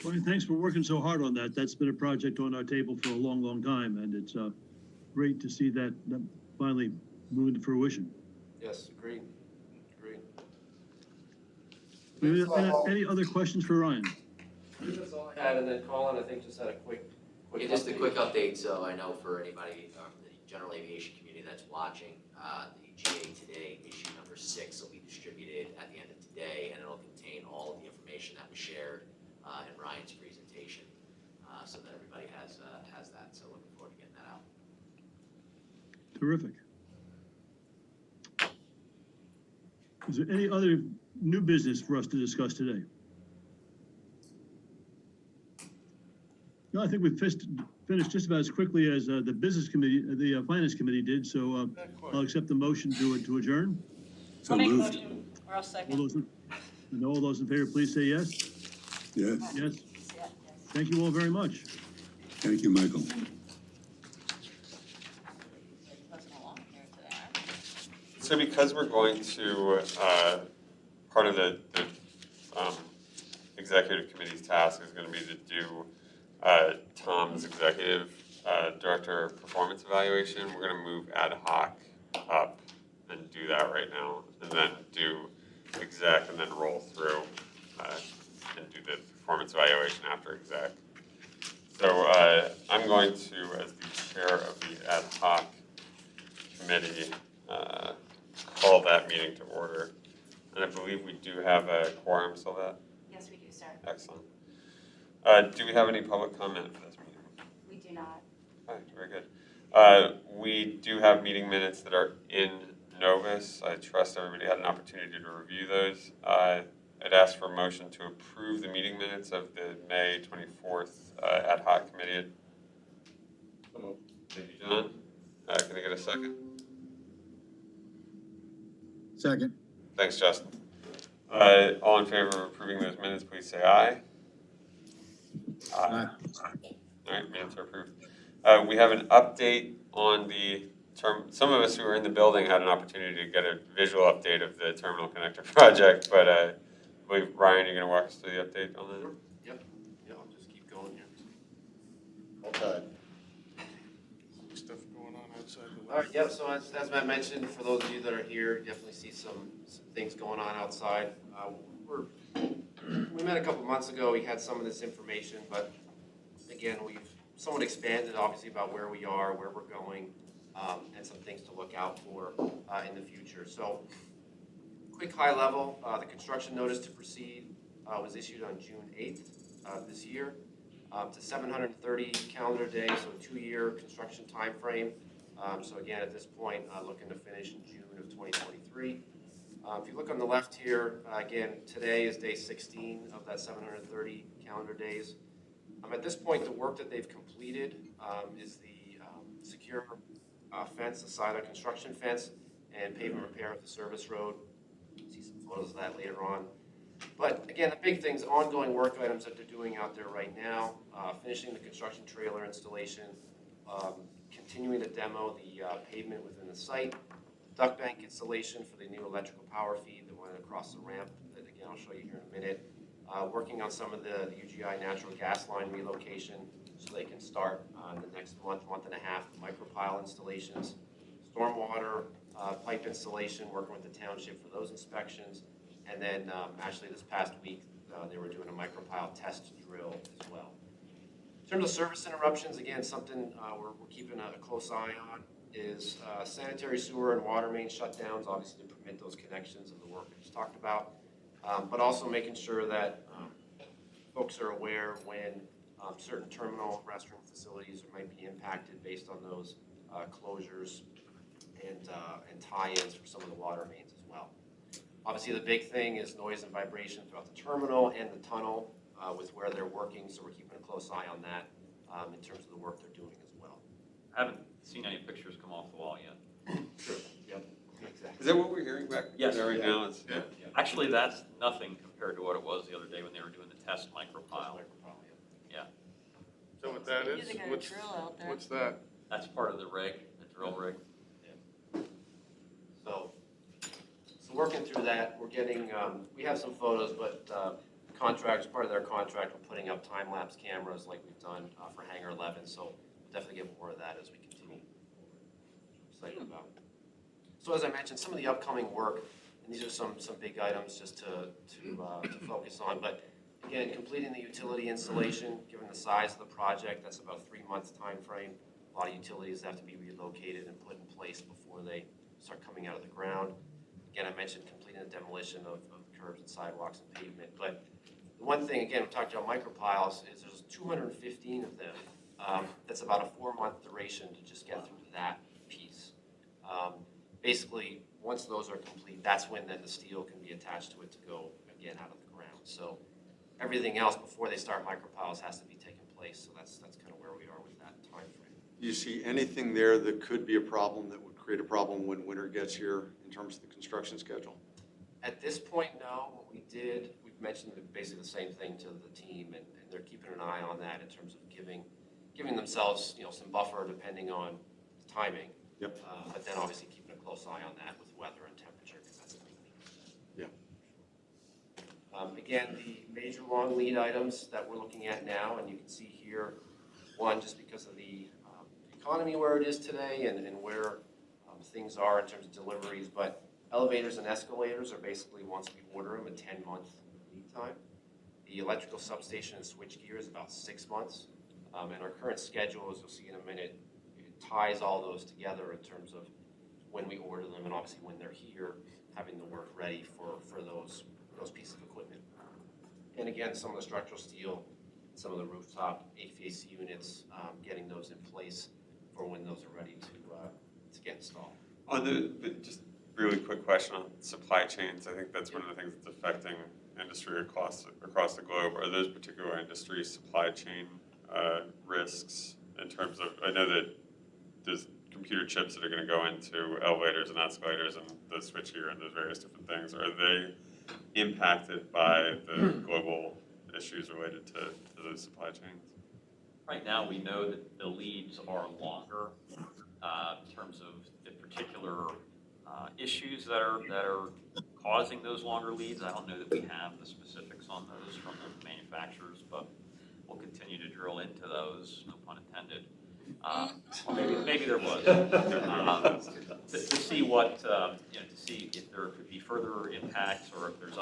Brian, thanks for working so hard on that. That's been a project on our table for a long, long time, and it's great to see that finally moving to fruition. Yes, agreed. Any other questions for Ryan? That's all I had, and then Colin, I think, just had a quick Yeah, just a quick update, so I know for anybody from the general aviation community that's watching, the GA Today issue number 6 will be distributed at the end of today, and it'll contain all of the information that was shared in Ryan's presentation, so that everybody has that, so looking forward to getting that out. Terrific. Is there any other new business for us to discuss today? No, I think we've finished just about as quickly as the business committee, the finance committee did, so I'll accept the motion to adjourn. So moved. Or I'll All second. all those in favor, please say yes. Yes. Yes. Thank you all very much. Thank you, Michael. Wasn't along here today, aren't we? So because we're going to, part of the executive committee's task is going to be to do Tom's executive director performance evaluation, we're going to move ad hoc up and do that right now, and then do exec and then roll through and do the performance evaluation after exec. So I'm going to, as the chair of the ad hoc committee, call that meeting to order. And I believe we do have a quorum, so that, Yes, we do, sir. excellent. Do we have any public comment for this meeting? We do not. All right, very good. We do have meeting minutes that are in Novus. I trust everybody had an opportunity to review those. I'd ask for a motion to approve the meeting minutes of the May 24th ad hoc committee. Thank you, John. Can I get a second? Second. Thanks, Justin. All in favor of approving those minutes, please say aye. Aye. All right, minutes are approved. We have an update on the term. Some of us who are in the building had an opportunity to get a visual update of the terminal connector project, but I believe, Ryan, you're going to walk us through the update on that? Yep. Yeah, I'll just keep going here. Okay. Stuff going on outside the All right, yep, so as Matt mentioned, for those of you that are here, you definitely see some things going on outside. We met a couple months ago, we had some of this information, but again, we've somewhat expanded obviously about where we are, where we're going, and some things to look out for in the future. So quick high level, the construction notice to proceed was issued on June 8th of this year. To 730 calendar days, so a 2-year construction time frame. So again, at this point, looking to finish in June of 2023. If you look on the left here, again, today is day 16 of that 730 calendar days. At this point, the work that they've completed is the secure fence, the side of construction fence, and pavement repair of the service road. See some photos of that later on. But again, the big things, ongoing work items that they're doing out there right now, finishing the construction trailer installation, continuing to demo the pavement within the site, duct bank installation for the new electrical power feed that went across the ramp, that again, I'll show you here in a minute. Working on some of the UGI natural gas line relocation so they can start the next month and a half, micropile installations, stormwater pipe installation, working with the township for those inspections. And then actually this past week, they were doing a micropile test drill as well. In terms of service interruptions, again, something we're keeping a close eye on is sanitary sewer and water main shutdowns, obviously to permit those connections of the work we just talked about. But also making sure that folks are aware when certain terminal restroom facilities might be impacted based on those closures and tie-ins for some of the water mains as well. Obviously, the big thing is noise and vibration throughout the terminal and the tunnel with where they're working, so we're keeping a close eye on that in terms of the work they're doing as well. I haven't seen any pictures come off the wall yet. True. Yep. Exactly. Is that what we're hearing back Yes. there right now? It's, Yeah. Actually, that's nothing compared to what it was the other day when they were doing the test micropile. Yeah, So what that You is, need to get a what's, drill out there. what's that? that's part of the rig, the drill rig. So working through that, we're getting, we have some photos, but contractors, part of their contract, we're putting up time-lapse cameras like we've done for Hangar 11, so we'll definitely get more of that as we continue. Excited about it. So as I mentioned, some of the upcoming work, and these are some big items just to focus on, but again, completing the utility installation, given the size of the project, that's about a 3-month time frame. A lot of utilities have to be relocated and put in place before they start coming out of the ground. Again, I mentioned completing the demolition of curbs and sidewalks and pavement, but the one thing, again, we talked about micropiles, is there's 215 of them. That's about a 4-month duration to just get through that piece. Basically, once those are complete, that's when then the steel can be attached to it to go, again, out of the ground. So everything else before they start micropiles has to be taken place, so that's kind of where we are with that time frame. Do you see anything there that could be a problem, that would create a problem when winter gets here in terms of the construction schedule? At this point, no. What we did, we've mentioned basically the same thing to the team, and they're keeping an eye on that in terms of giving themselves, some buffer depending on timing. Yep. But then obviously keeping a close eye on that with weather and temperature, because that's a big Yeah. Again, the major long lead items that we're looking at now, and you can see here, one, just because of the economy where it is today and where things are in terms of deliveries, but elevators and escalators are basically, once we order them, a 10-month lead time. The electrical substation and switchgear is about 6 months. And our current schedule, as you'll see in a minute, it ties all those together in terms of when we order them and obviously when they're here, having the work ready for those pieces of equipment. And again, some of the structural steel, some of the rooftop HVAC units, getting those in place for when those are ready to get installed. just really quick question on supply chains. I think that's one of the things that's affecting industry across the globe. Are those particular industry supply chain risks in terms of, I know that there's computer chips that are going to go into elevators and escalators and the switchgear and those various different things. Are they impacted by the global issues related to those supply chains? Right now, we know that the leads are longer in terms of the particular issues that are causing those longer leads. I don't know that we have the specifics on those from the manufacturers, but we'll continue to drill into those, no pun intended. Maybe there was. To see what, to see if there could be further impacts or if there's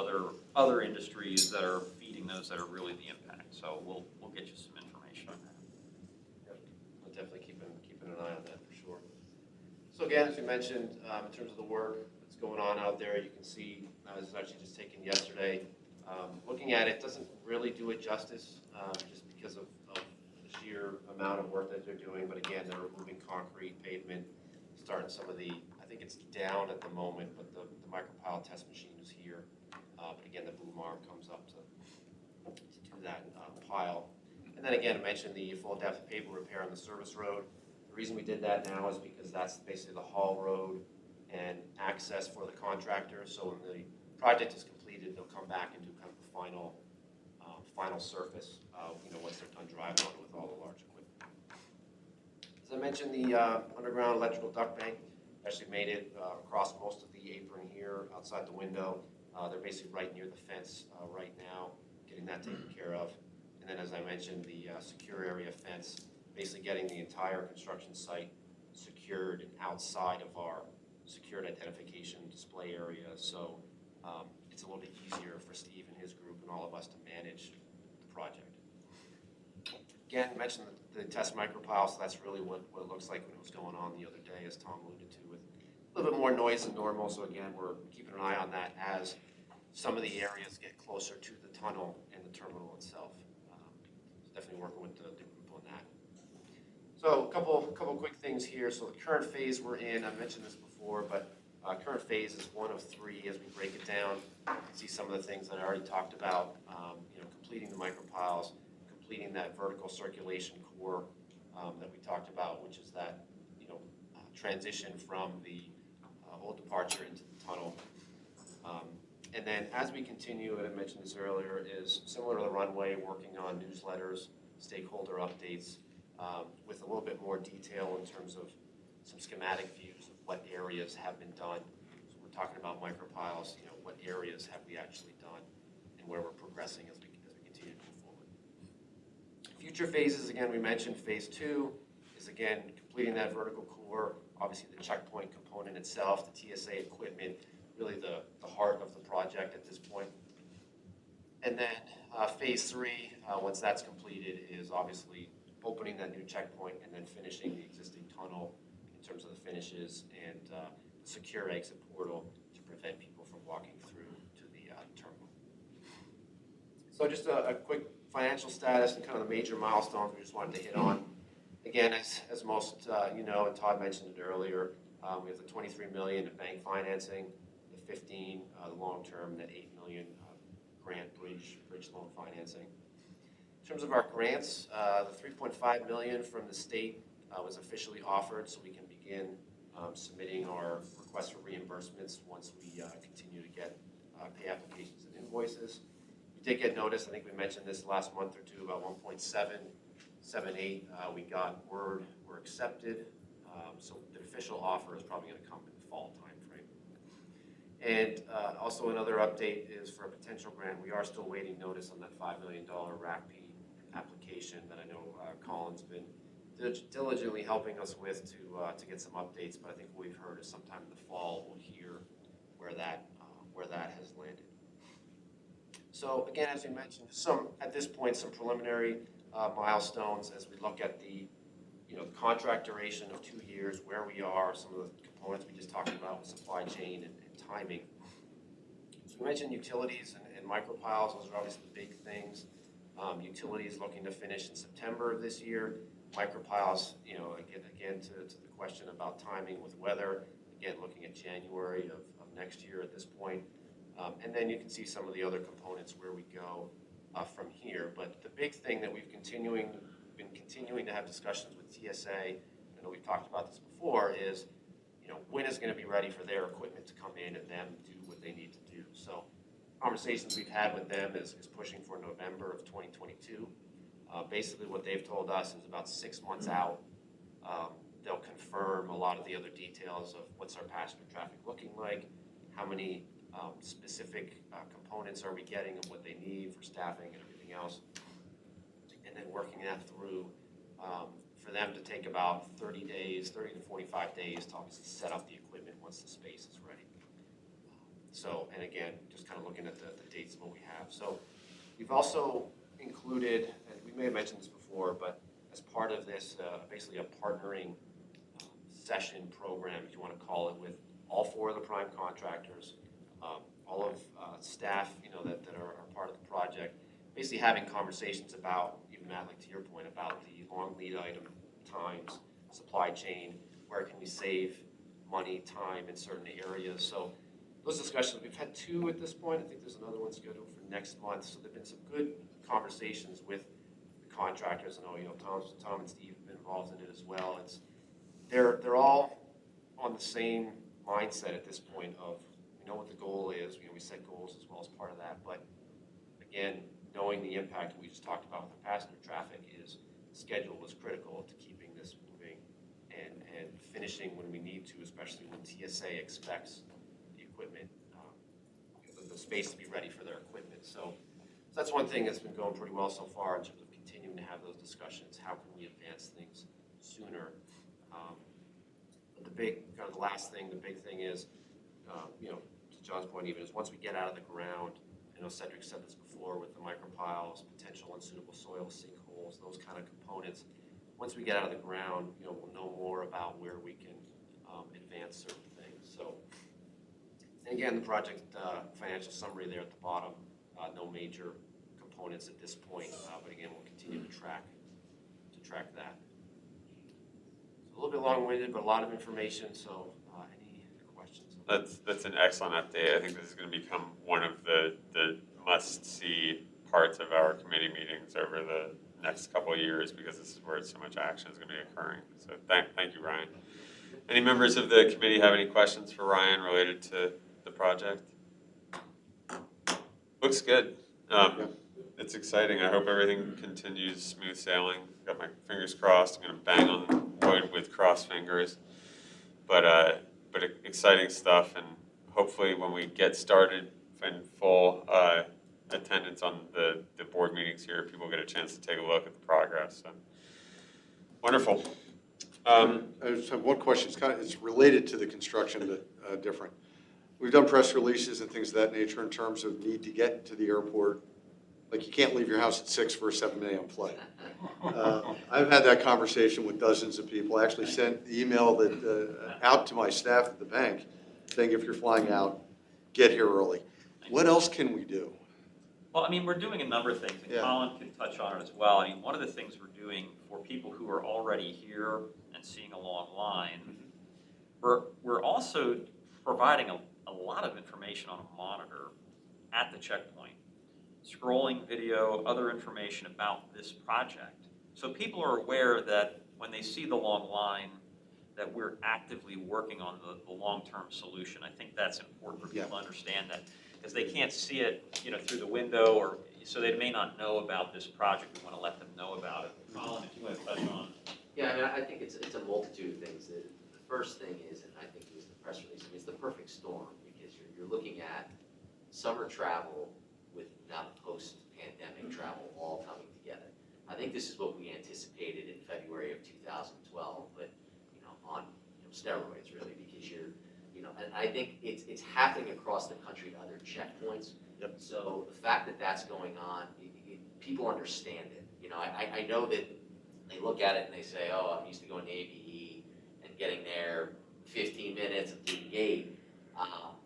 other industries that are feeding those that are really the impact. So we'll get you some information on that. We'll definitely keeping an eye on that for sure. So again, as we mentioned, in terms of the work that's going on out there, you can see this is actually just taken yesterday. Looking at it doesn't really do it justice, just because of the sheer amount of work that they're doing. But again, they're removing concrete, pavement, starting some of the, I think it's down at the moment, but the micropile test machine is here. But again, the boom arm comes up to do that pile. And then again, I mentioned the full depth pavement repair on the service road. The reason we did that now is because that's basically the haul road and access for the contractor. So when the project is completed, they'll come back and do kind of the final surface, once they're done driving on it with all the large equipment. As I mentioned, the underground electrical duct bank actually made it across most of the apron here outside the window. They're basically right near the fence right now, getting that taken care of. And then, as I mentioned, the secure area fence, basically getting the entire construction site secured and outside of our secured identification display area. So it's a little bit easier for Steve and his group and all of us to manage the project. Again, I mentioned the test micropile, so that's really what it looks like when it was going on the other day, as Tom alluded to, with a little bit more noise than normal. So again, we're keeping an eye on that as some of the areas get closer to the tunnel and the terminal itself. Definitely working with the group on that. So a couple quick things here. So the current phase we're in, I mentioned this before, but current phase is 1 of 3 as we break it down. You can see some of the things that I already talked about, completing the micropiles, completing that vertical circulation core that we talked about, which is that, transition from the old departure into the tunnel. And then as we continue, and I mentioned this earlier, is similar to the runway, working on newsletters, stakeholder updates, with a little bit more detail in terms of some schematic views of what areas have been done. So we're talking about micropiles, what areas have we actually done and where we're progressing as we continue to move forward. Future phases, again, we mentioned phase 2 is, again, completing that vertical core, obviously the checkpoint component itself, the TSA equipment, really the heart of the project at this point. And then phase 3, once that's completed, is obviously opening that new checkpoint and then finishing the existing tunnel in terms of the finishes and the secure exit portal to prevent people from walking through to the terminal. So just a quick financial status and kind of the major milestones we just wanted to hit on. Again, as most and Todd mentioned it earlier, we have the $23 million in bank financing, the 15, the long-term, that $8 million grant bridge loan financing. In terms of our grants, the $3.5 million from the state was officially offered, so we can begin submitting our request for reimbursements once we continue to get pay applications and invoices. We did get notice, I think we mentioned this last month or two, about 1.778. We got word we're accepted, so the official offer is probably going to come in the fall timeframe. And also another update is for a potential grant. We are still waiting notice on that $5 million RACP application that I know Colin's been diligently helping us with to get some updates. But I think what we've heard is sometime in the fall we'll hear where that has landed. So again, as we mentioned, at this point some preliminary milestones as we look at the contract duration of 2 years, where we are, some of the components we just talked about with supply chain and timing. So we mentioned utilities and micropiles. Those are obviously the big things. Utilities looking to finish in September of this year. Micropiles, again to the question about timing with weather, again looking at January of next year at this point. And then you can see some of the other components where we go from here. But the big thing that we've been continuing to have discussions with TSA, I know we've talked about this before, is when is going to be ready for their equipment to come in and them do what they need to do. So conversations we've had with them is pushing for November of 2022. Basically what they've told us is about 6 months out, they'll confirm a lot of the other details of what's our passenger traffic looking like, how many specific components are we getting and what they need for staffing and everything else, and then working that through for them to take about 30 to 45 days to obviously set up the equipment once the space is ready. So, and again, just kind of looking at the dates of what we have. So we've also included, and we may have mentioned this before, but as part of this, basically a partnering session program, if you want to call it, with all 4 of the prime contractors, all of staff, that are part of the project, basically having conversations about, even Matt, like to your point, about the long lead item times, supply chain, where can we save money, time in certain areas. So those discussions, we've had 2 at this point. I think there's another one scheduled for next month. So there've been some good conversations with the contractors, I know, Tom and Steve have been involved in it as well. They're all on the same mindset at this point of, we know what the goal is, we set goals as well as part of that, but again, knowing the impact we just talked about with the passenger traffic is schedule is critical to keeping this moving and finishing when we need to, especially when TSA expects the equipment, the space to be ready for their equipment. So that's one thing that's been going pretty well so far in terms of continuing to have those discussions. How can we advance things sooner? But the big thing is, to John's point even, is once we get out of the ground, I know Cedric said this before with the micropiles, potential unsuitable soil, sinkholes, those kind of components. Once we get out of the ground, we'll know more about where we can advance certain things. So, and again, the project financial summary there at the bottom, no major components at this point, but again, we'll continue to track that. It's a little bit long-winded, but a lot of information. So, any questions? That's an excellent update. I think this is going to become one of the must-see parts of our committee meetings over the next couple of years, because this is where so much action is going to be occurring. So thank you, Ryan. Any members of the committee have any questions for Ryan related to the project? Looks good. It's exciting. I hope everything continues smooth sailing. Got my fingers crossed. I'm going to bang on wood with crossed fingers. But exciting stuff, and hopefully when we get started in full attendance on the board meetings here, people get a chance to take a look at the progress. So, wonderful. I just have one question. It's related to the construction, but different. We've done press releases and things of that nature in terms of need to get to the airport. Like, you can't leave your house at 6 for a 7 a.m. flight. I've had that conversation with dozens of people. I actually sent the email out to my staff at the bank saying, if you're flying out, get here early. What else can we do? Well, I mean, we're doing a number of things, and Yeah. Colin can touch on it as well. I mean, one of the things we're doing for people who are already here and seeing a long line, we're also providing a lot of information on a monitor at the checkpoint. Scrolling video, other information about this project. So people are aware that when they see the long line, that we're actively working on the long-term solution. I think that's important for people to understand that, because they can't see it, through the window, or so they may not know about this project. We want to let them know about it. Colin, if you want to touch on. Yeah, I mean, I think it's a multitude of things. The first thing is, and I think it was the press release, it's the perfect storm, because you're looking at summer travel with now post-pandemic travel all coming together. I think this is what we anticipated in February of 2012, but on steroids really, because and I think it's happening across the country at other checkpoints. Yep. So the fact that that's going on, people understand it. I know that they look at it and they say, oh, I'm used to going to ABE and getting there 15 minutes at the gate.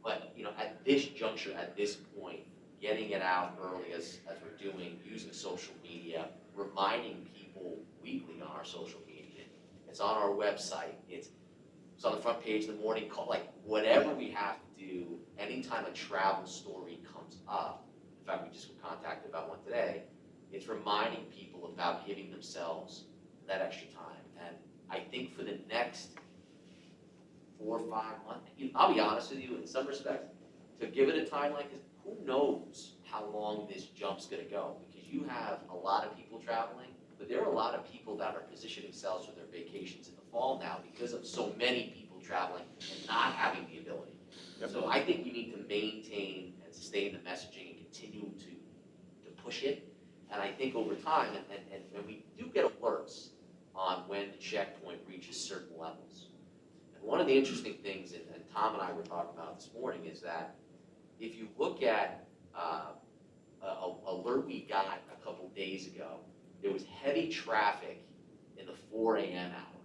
But at this juncture, at this point, getting it out early as we're doing, using social media, reminding people weekly on our social media. It's on our website. It's on the front page of the morning call. Like, whatever we have to do, anytime a travel story comes up, in fact, we just were contacted about one today, it's reminding people about giving themselves that extra time. And I think for the next 4 or 5 months, I'll be honest with you, in some respects, to give it a time like this, who knows how long this jump's going to go? Because you have a lot of people traveling, but there are a lot of people that are positioning themselves for their vacations in the fall now because of so many people traveling and not having the ability. Yep. So I think we need to maintain and sustain the messaging and continue to push it. And I think over time, and we do get alerts on when the checkpoint reaches certain levels. And one of the interesting things, and Tom and I were talking about this morning, is that if you look at an alert we got a couple days ago, there was heavy traffic in the 4 a.m. hour.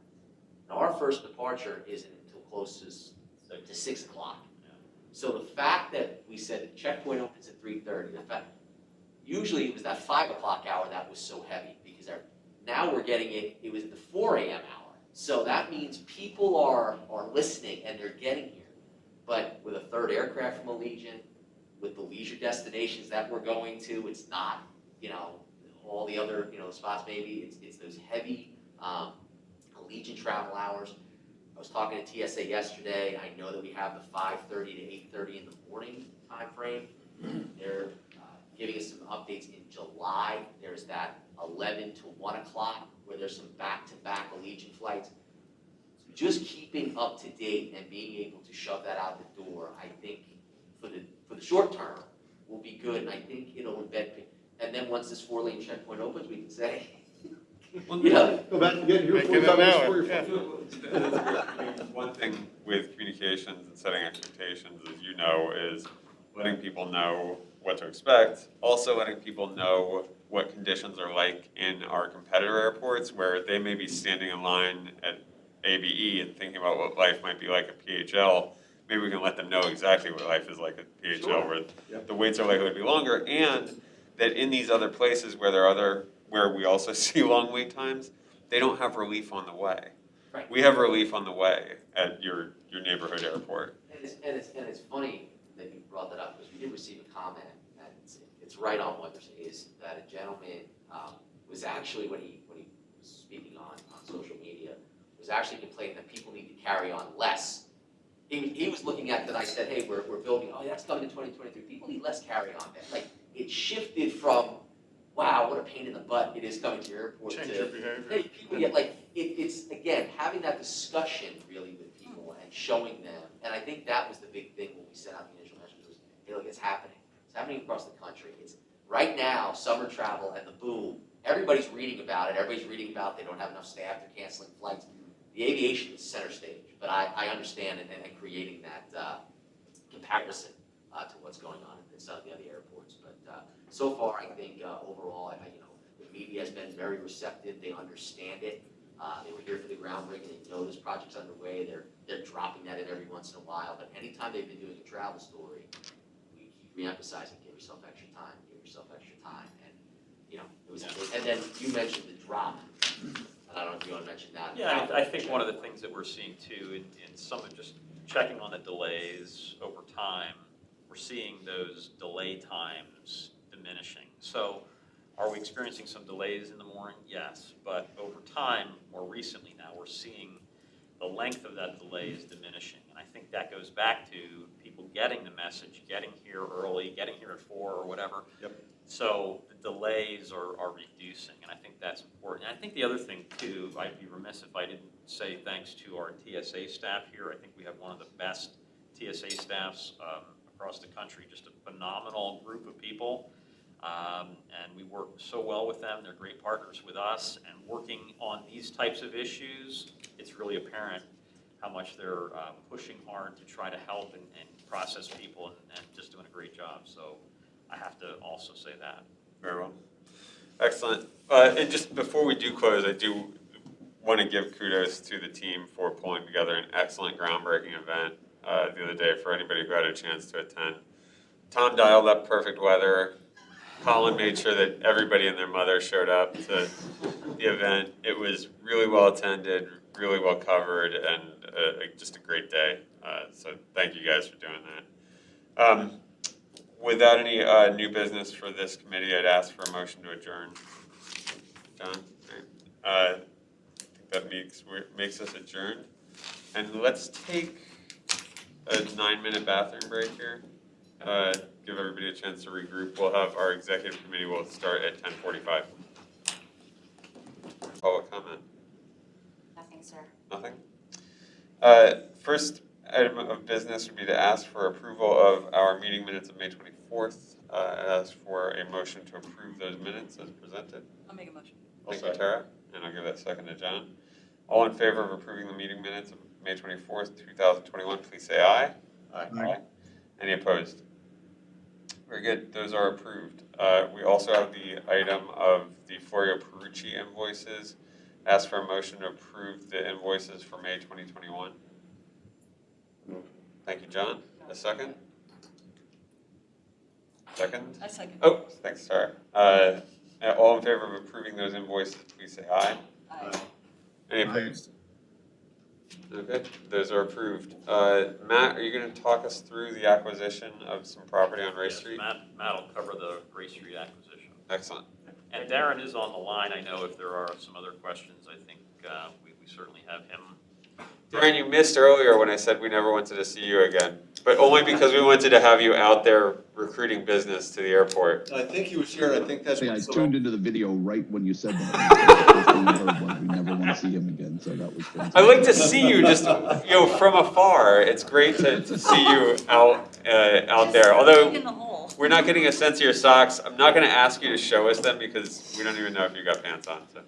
Now, our first departure isn't until close to 6 o'clock. So the fact that we said the checkpoint opens at 3:30, the fact, usually it was that 5 o'clock hour that was so heavy, because now we're getting it was at the 4 a.m. hour. So that means people are listening and they're getting here. But with a third aircraft from Allegiant, with the leisure destinations that we're going to, it's not, all the other, spots maybe, it's those heavy, Allegiant travel hours. I was talking to TSA yesterday, I know that we have the 5:30 to 8:30 in the morning timeframe. They're giving us some updates in July. There's that 11 to 1 o'clock where there's some back-to-back Allegiant flights. So just keeping up to date and being able to shove that out the door, I think for the short term will be good, and I think it'll embed. And then once this 4-lane checkpoint opens, we can say, go back and get your Making it 45 minutes now, for your yeah. flight. One thing with communications and setting expectations, as you know, is letting people know what to expect. Also letting people know what conditions are like in our competitor airports, where they may be standing in line at ABE and thinking about what life might be like at PHL. Maybe we can let them know exactly what life is like at PHL, Sure. where the waits are likely to be longer, and that in these other places where we also see long wait times, they don't have relief on the way. Right. We have relief on the way at your neighborhood airport. And it's funny that you brought that up, because we did receive a comment, and it's right on what you're saying, is that a gentleman was actually, when he was speaking on social media, was actually complaining that people need to carry on less. He was looking at that. I said, hey, we're building, oh, that's coming in 2023. People need less carry on. Like, it shifted from, wow, what a pain in the butt it is coming to your airport, Change to, your behavior. hey, people get, like, it's, again, having that discussion really with people and showing them. And I think that was the big thing when we sent out the initial message was, hey, look, it's happening. It's happening across the country. It's right now, summer travel and the boom. Everybody's reading about it. Everybody's reading about they don't have enough staff. They're canceling flights. The aviation is center stage, but I understand and creating that comparison to what's going on in some of the other airports. But so far, I think overall, the media has been very receptive. They understand it. They were here for the groundbreaking. They know this project's underway. They're dropping that in every once in a while. But anytime they've been doing a travel story, we keep re-emphasizing, give yourself extra time, give yourself extra time. And it was. And then you mentioned the drop. And I don't know if you want to mention that. Yeah, I think one of the things that we're seeing too, in some of just checking on the delays over time, we're seeing those delay times diminishing. So are we experiencing some delays in the morning? Yes, but over time, more recently now, we're seeing the length of that delay is diminishing. And I think that goes back to people getting the message, getting here early, getting here at 4 or whatever. Yep. So the delays are reducing, and I think that's important. And I think the other thing too, I'd be remiss if I didn't say thanks to our TSA staff here. I think we have one of the best TSA staffs across the country, just a phenomenal group of people. And we work so well with them. They're great partners with us, and working on these types of issues, it's really apparent how much they're pushing hard to try to help and process people and just doing a great job. So I have to also say that. Very well. Excellent. And just before we do close, I do want to give kudos to the team for pulling together an excellent groundbreaking event the other day for anybody who had a chance to attend. Tom dialed up perfect weather. Colin made sure that everybody and their mother showed up to the event. It was really well attended, really well covered, and just a great day. So thank you guys for doing that. Without any new business for this committee, I'd ask for a motion to adjourn. John? I think that makes us adjourned. And let's take a 9-minute bathroom break here. Give everybody a chance to regroup. We'll have our executive committee will start at 10:45. Public comment? Nothing, sir. Nothing? First item of business would be to ask for approval of our meeting minutes of May 24th. Ask for a motion to approve those minutes as presented. I'll make a motion. Thank you, Tara, and I'll give that second to John. All in favor of approving the meeting minutes of May 24th, 2021, please say aye. Aye. Any opposed? Very good, those are approved. We also have the item of the Florio Perucci invoices. Ask for a motion to approve the invoices for May 2021. Thank you, John. A second? Second? I second. Oh, thanks, Sarah. All in favor of approving those invoices, please say aye. Aye. Any opposed? Okay, those are approved. Matt, are you going to talk us through the acquisition of some property on Race Yes, Street? Matt will cover the Race Street acquisition. Excellent. And Darren is on the line. I know if there are some other questions, I think we certainly have him. Darren, you missed earlier when I said we never wanted to see you again, but only because we wanted to have you out there recruiting business to the airport. I think he was here, and I think that's. Yeah, I tuned into the video right when you said that. The first thing I heard was we never want to see him again, so that was fantastic. I like to see you just, from afar. It's great to see you out there. Although In the hole. we're not getting a sense of your socks, I'm not going to ask you to show us them because we don't even know if you got pants on. So.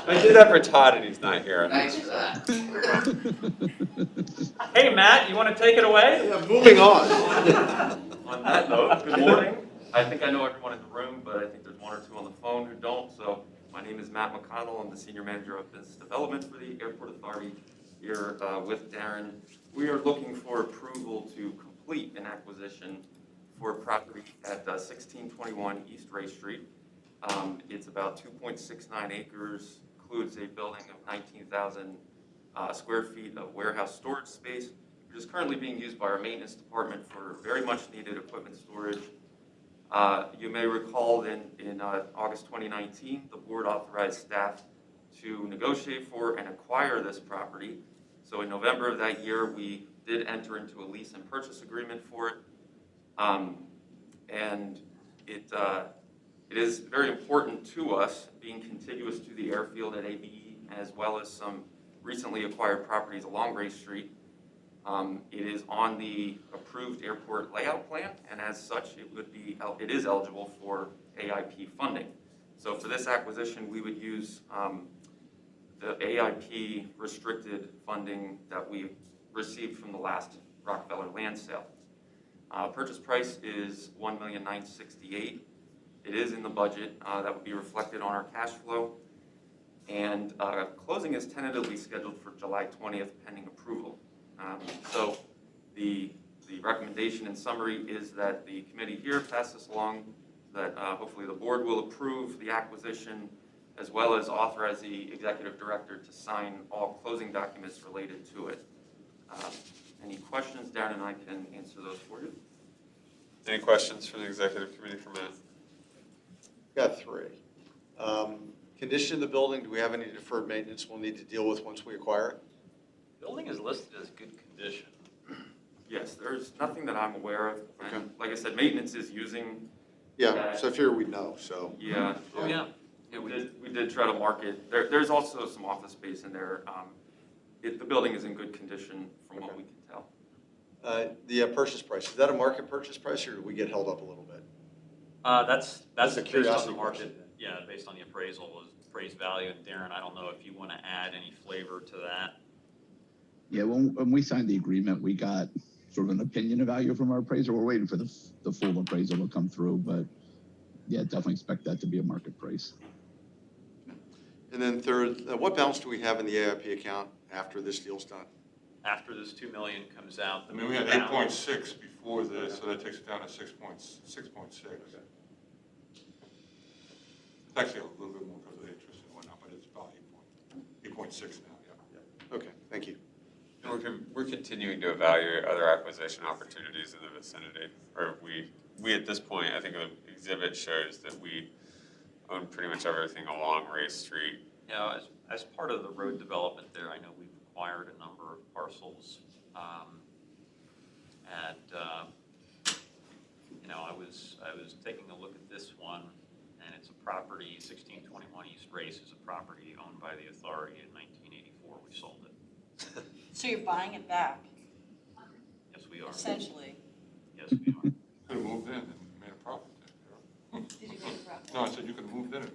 I did that for Todd, and he's not here. Thanks for that. Hey, Matt, you want to take it away? Yeah, moving on. On that note, good morning. I think I know everyone in the room, but I think there's one or two on the phone who don't. So my name is Matt McConnell. I'm the Senior Manager of Business Development for the Airport Authority here with Darren. We are looking for approval to complete an acquisition for a property at 1621 East Ray Street. It's about 2.69 acres, includes a building of 19,000 square feet of warehouse storage space, which is currently being used by our maintenance department for very much needed equipment storage. You may recall in August 2019, the board authorized staff to negotiate for and acquire this property. So in November of that year, we did enter into a lease and purchase agreement for it. And it is very important to us, being contiguous to the airfield at ABE, as well as some recently acquired properties along Ray Street. It is on the approved airport layout plan, and as such, it is eligible for AIP funding. So for this acquisition, we would use the AIP restricted funding that we received from the last Rockefeller land sale. Purchase price is $1,968,000. It is in the budget. That would be reflected on our cash flow. And closing is tentatively scheduled for July 20th, pending approval. So the recommendation in summary is that the committee here pass this along, that hopefully the board will approve the acquisition, as well as authorize the executive director to sign all closing documents related to it. Any questions? Darren and I can answer those for you. Any questions from the executive committee for Matt? Got three. Condition of the building, do we have any deferred maintenance we'll need to deal with once we acquire it? Building is listed as good condition. Yes, there's nothing that I'm aware of. And like I said, maintenance is using. Yeah, so if here we know, so. Yeah. Oh, yeah. Yeah, we did try to market. There's also some office space in there. The building is in good condition from what we can tell. The purchase price, is that a market purchase price, or do we get held up a little bit? That's a based on curiosity the market. question. Yeah, based on the appraised value. And Darren, I don't know if you want to add any flavor to that. Yeah, when we signed the agreement, we got sort of an opinion of value from our appraiser. We're waiting for the full appraisal to come through, but yeah, definitely expect that to be a market price. And then third, what balance do we have in the AIP account after this deal's done? After this $2 million comes out, I mean, we had 8.6 before this, so that takes it down to 6.6. It's actually a little bit more because of the interest and whatnot, but it's about 8.6 now, yeah. Okay, thank you. And we're continuing to evaluate other acquisition opportunities in the vicinity. Or we at this point, I think the exhibit shows that we own pretty much everything along Ray Street. you know, as part of the road development there, I know we've acquired a number of parcels. You know, I was taking a look at this one, and it's a property, 1621 East Race is a property owned by the authority in 1984. We sold it. So you're buying it back, Yes, we are. essentially. Yes, we are. Could have moved in and made a profit there. Did you get it back? No, I said you could have moved in and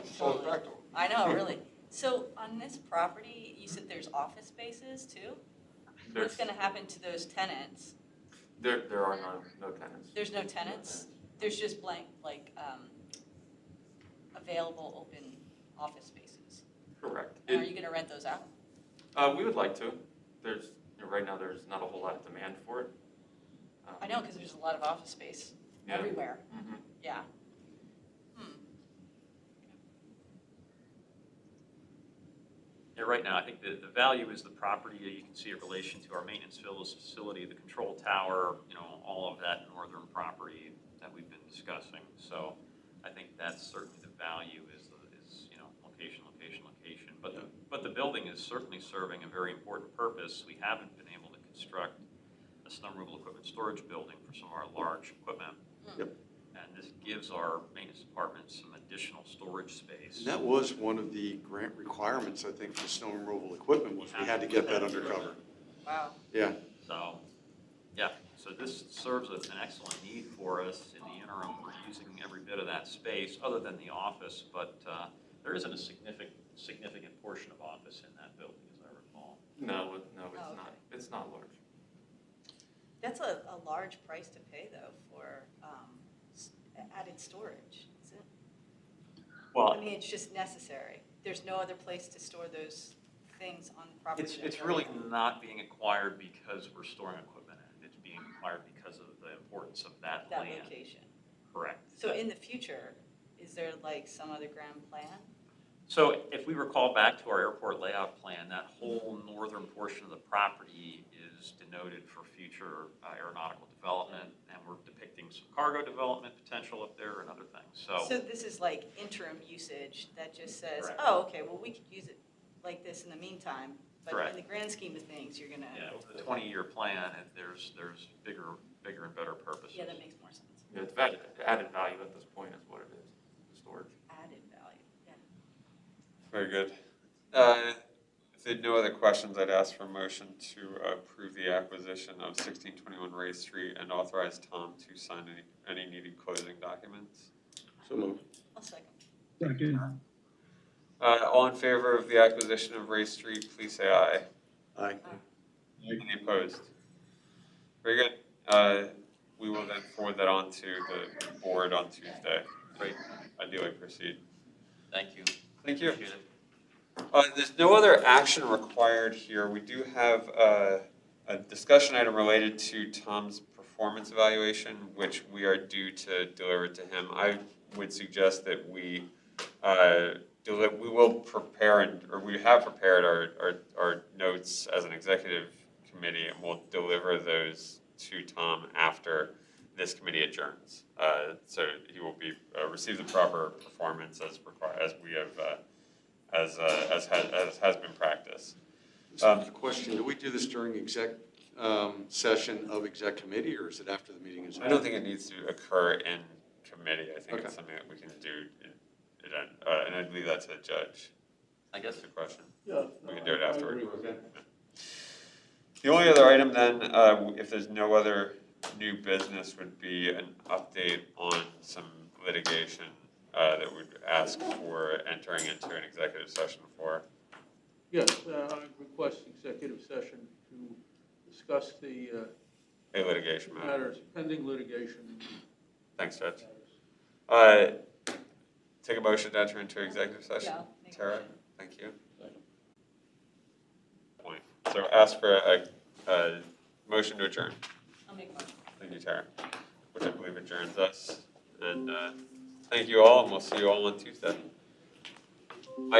sold it back to them. I know, really. So on this property, you said there's office spaces too? What's gonna happen to those tenants? There are no tenants. There's no tenants? There's just blank, like, available open office spaces? Correct. And are you gonna rent those out? We would like to. Right now there's not a whole lot of demand for it. I know, because there's a lot of office space Yeah. everywhere. Mhm. Yeah. Yeah, right now, I think the value is the property. You can see a relation to our maintenance facility, the control tower, you know, all of that northern property. that we've been discussing. So I think that's certainly the value is location, location, location. But the building is certainly serving a very important purpose. We haven't been able to construct a snow removal equipment storage building for some of our large equipment. Yep. And this gives our maintenance department some additional storage space. And that was one of the grant requirements, I think, for snow removal equipment, was we had to get that undercover. Wow. Yeah. So, yeah, so this serves as an excellent need for us. In the interim, we're using every bit of that space, other than the office, but there isn't a significant portion of office in that building, as I recall. No, it's Oh, okay. not. It's not large. That's a large price to pay, though, for added storage, is it? Well, I mean, it's just necessary. There's no other place to store those things on the property. it's really not being acquired because we're storing equipment in it. It's being acquired because of the importance of that That land. location. Correct. So in the future, is there like some other grand plan? So if we recall back to our airport layout plan, that whole northern portion of the property is denoted for future aeronautical development, and we're depicting some cargo development potential up there and other things. So this is like interim usage that just says, Correct. oh, okay, well, we could use it like this in the meantime, but Correct. in the grand scheme of things, you're gonna. Yeah, with the 20-year plan, and there's bigger and better purposes. Yeah, that makes more sense. Yeah, it's added value at this point is what it is, the storage. Added value, yeah. Very good. If there are no other questions, I'd ask for a motion to approve the acquisition of 1621 Ray Street and authorize Tom to sign any needed closing documents. So moved. I'll second. Second. All in favor of the acquisition of Ray Street, please say aye. Aye. Any opposed? Very good. We will then forward that on to the board on Tuesday. Great. Ideally proceed. Thank you. Thank you. Appreciate it. There's no other action required here. We do have a discussion item related to Tom's performance evaluation, which we are due to deliver to him. I would suggest that we will prepare, or we have prepared our notes as an executive committee, and we'll deliver those to Tom after this committee adjourns. So he will receive the proper performance as required, as we have. As has been practiced. A question, do we do this during exec session of exec committee, or is it after the meeting is over? I don't think it needs to occur in committee. I think Okay. it's something that we can do, and I'd leave that to the judge. I guess That's the question. Yeah. We can do it afterward. Okay. The only other item then, if there's no other new business, would be an update on some litigation that would ask for entering into an executive session for. Yes, I request executive session to discuss the A litigation matter. matters, pending litigation. Thanks, Judge. Take a motion to enter into executive session. Yeah, make a Tara, motion. thank you. Point. So ask for a motion to adjourn. I'll make one. Thank you, Tara, which I believe adjourns us. And thank you all, and we'll see you all on Tuesday.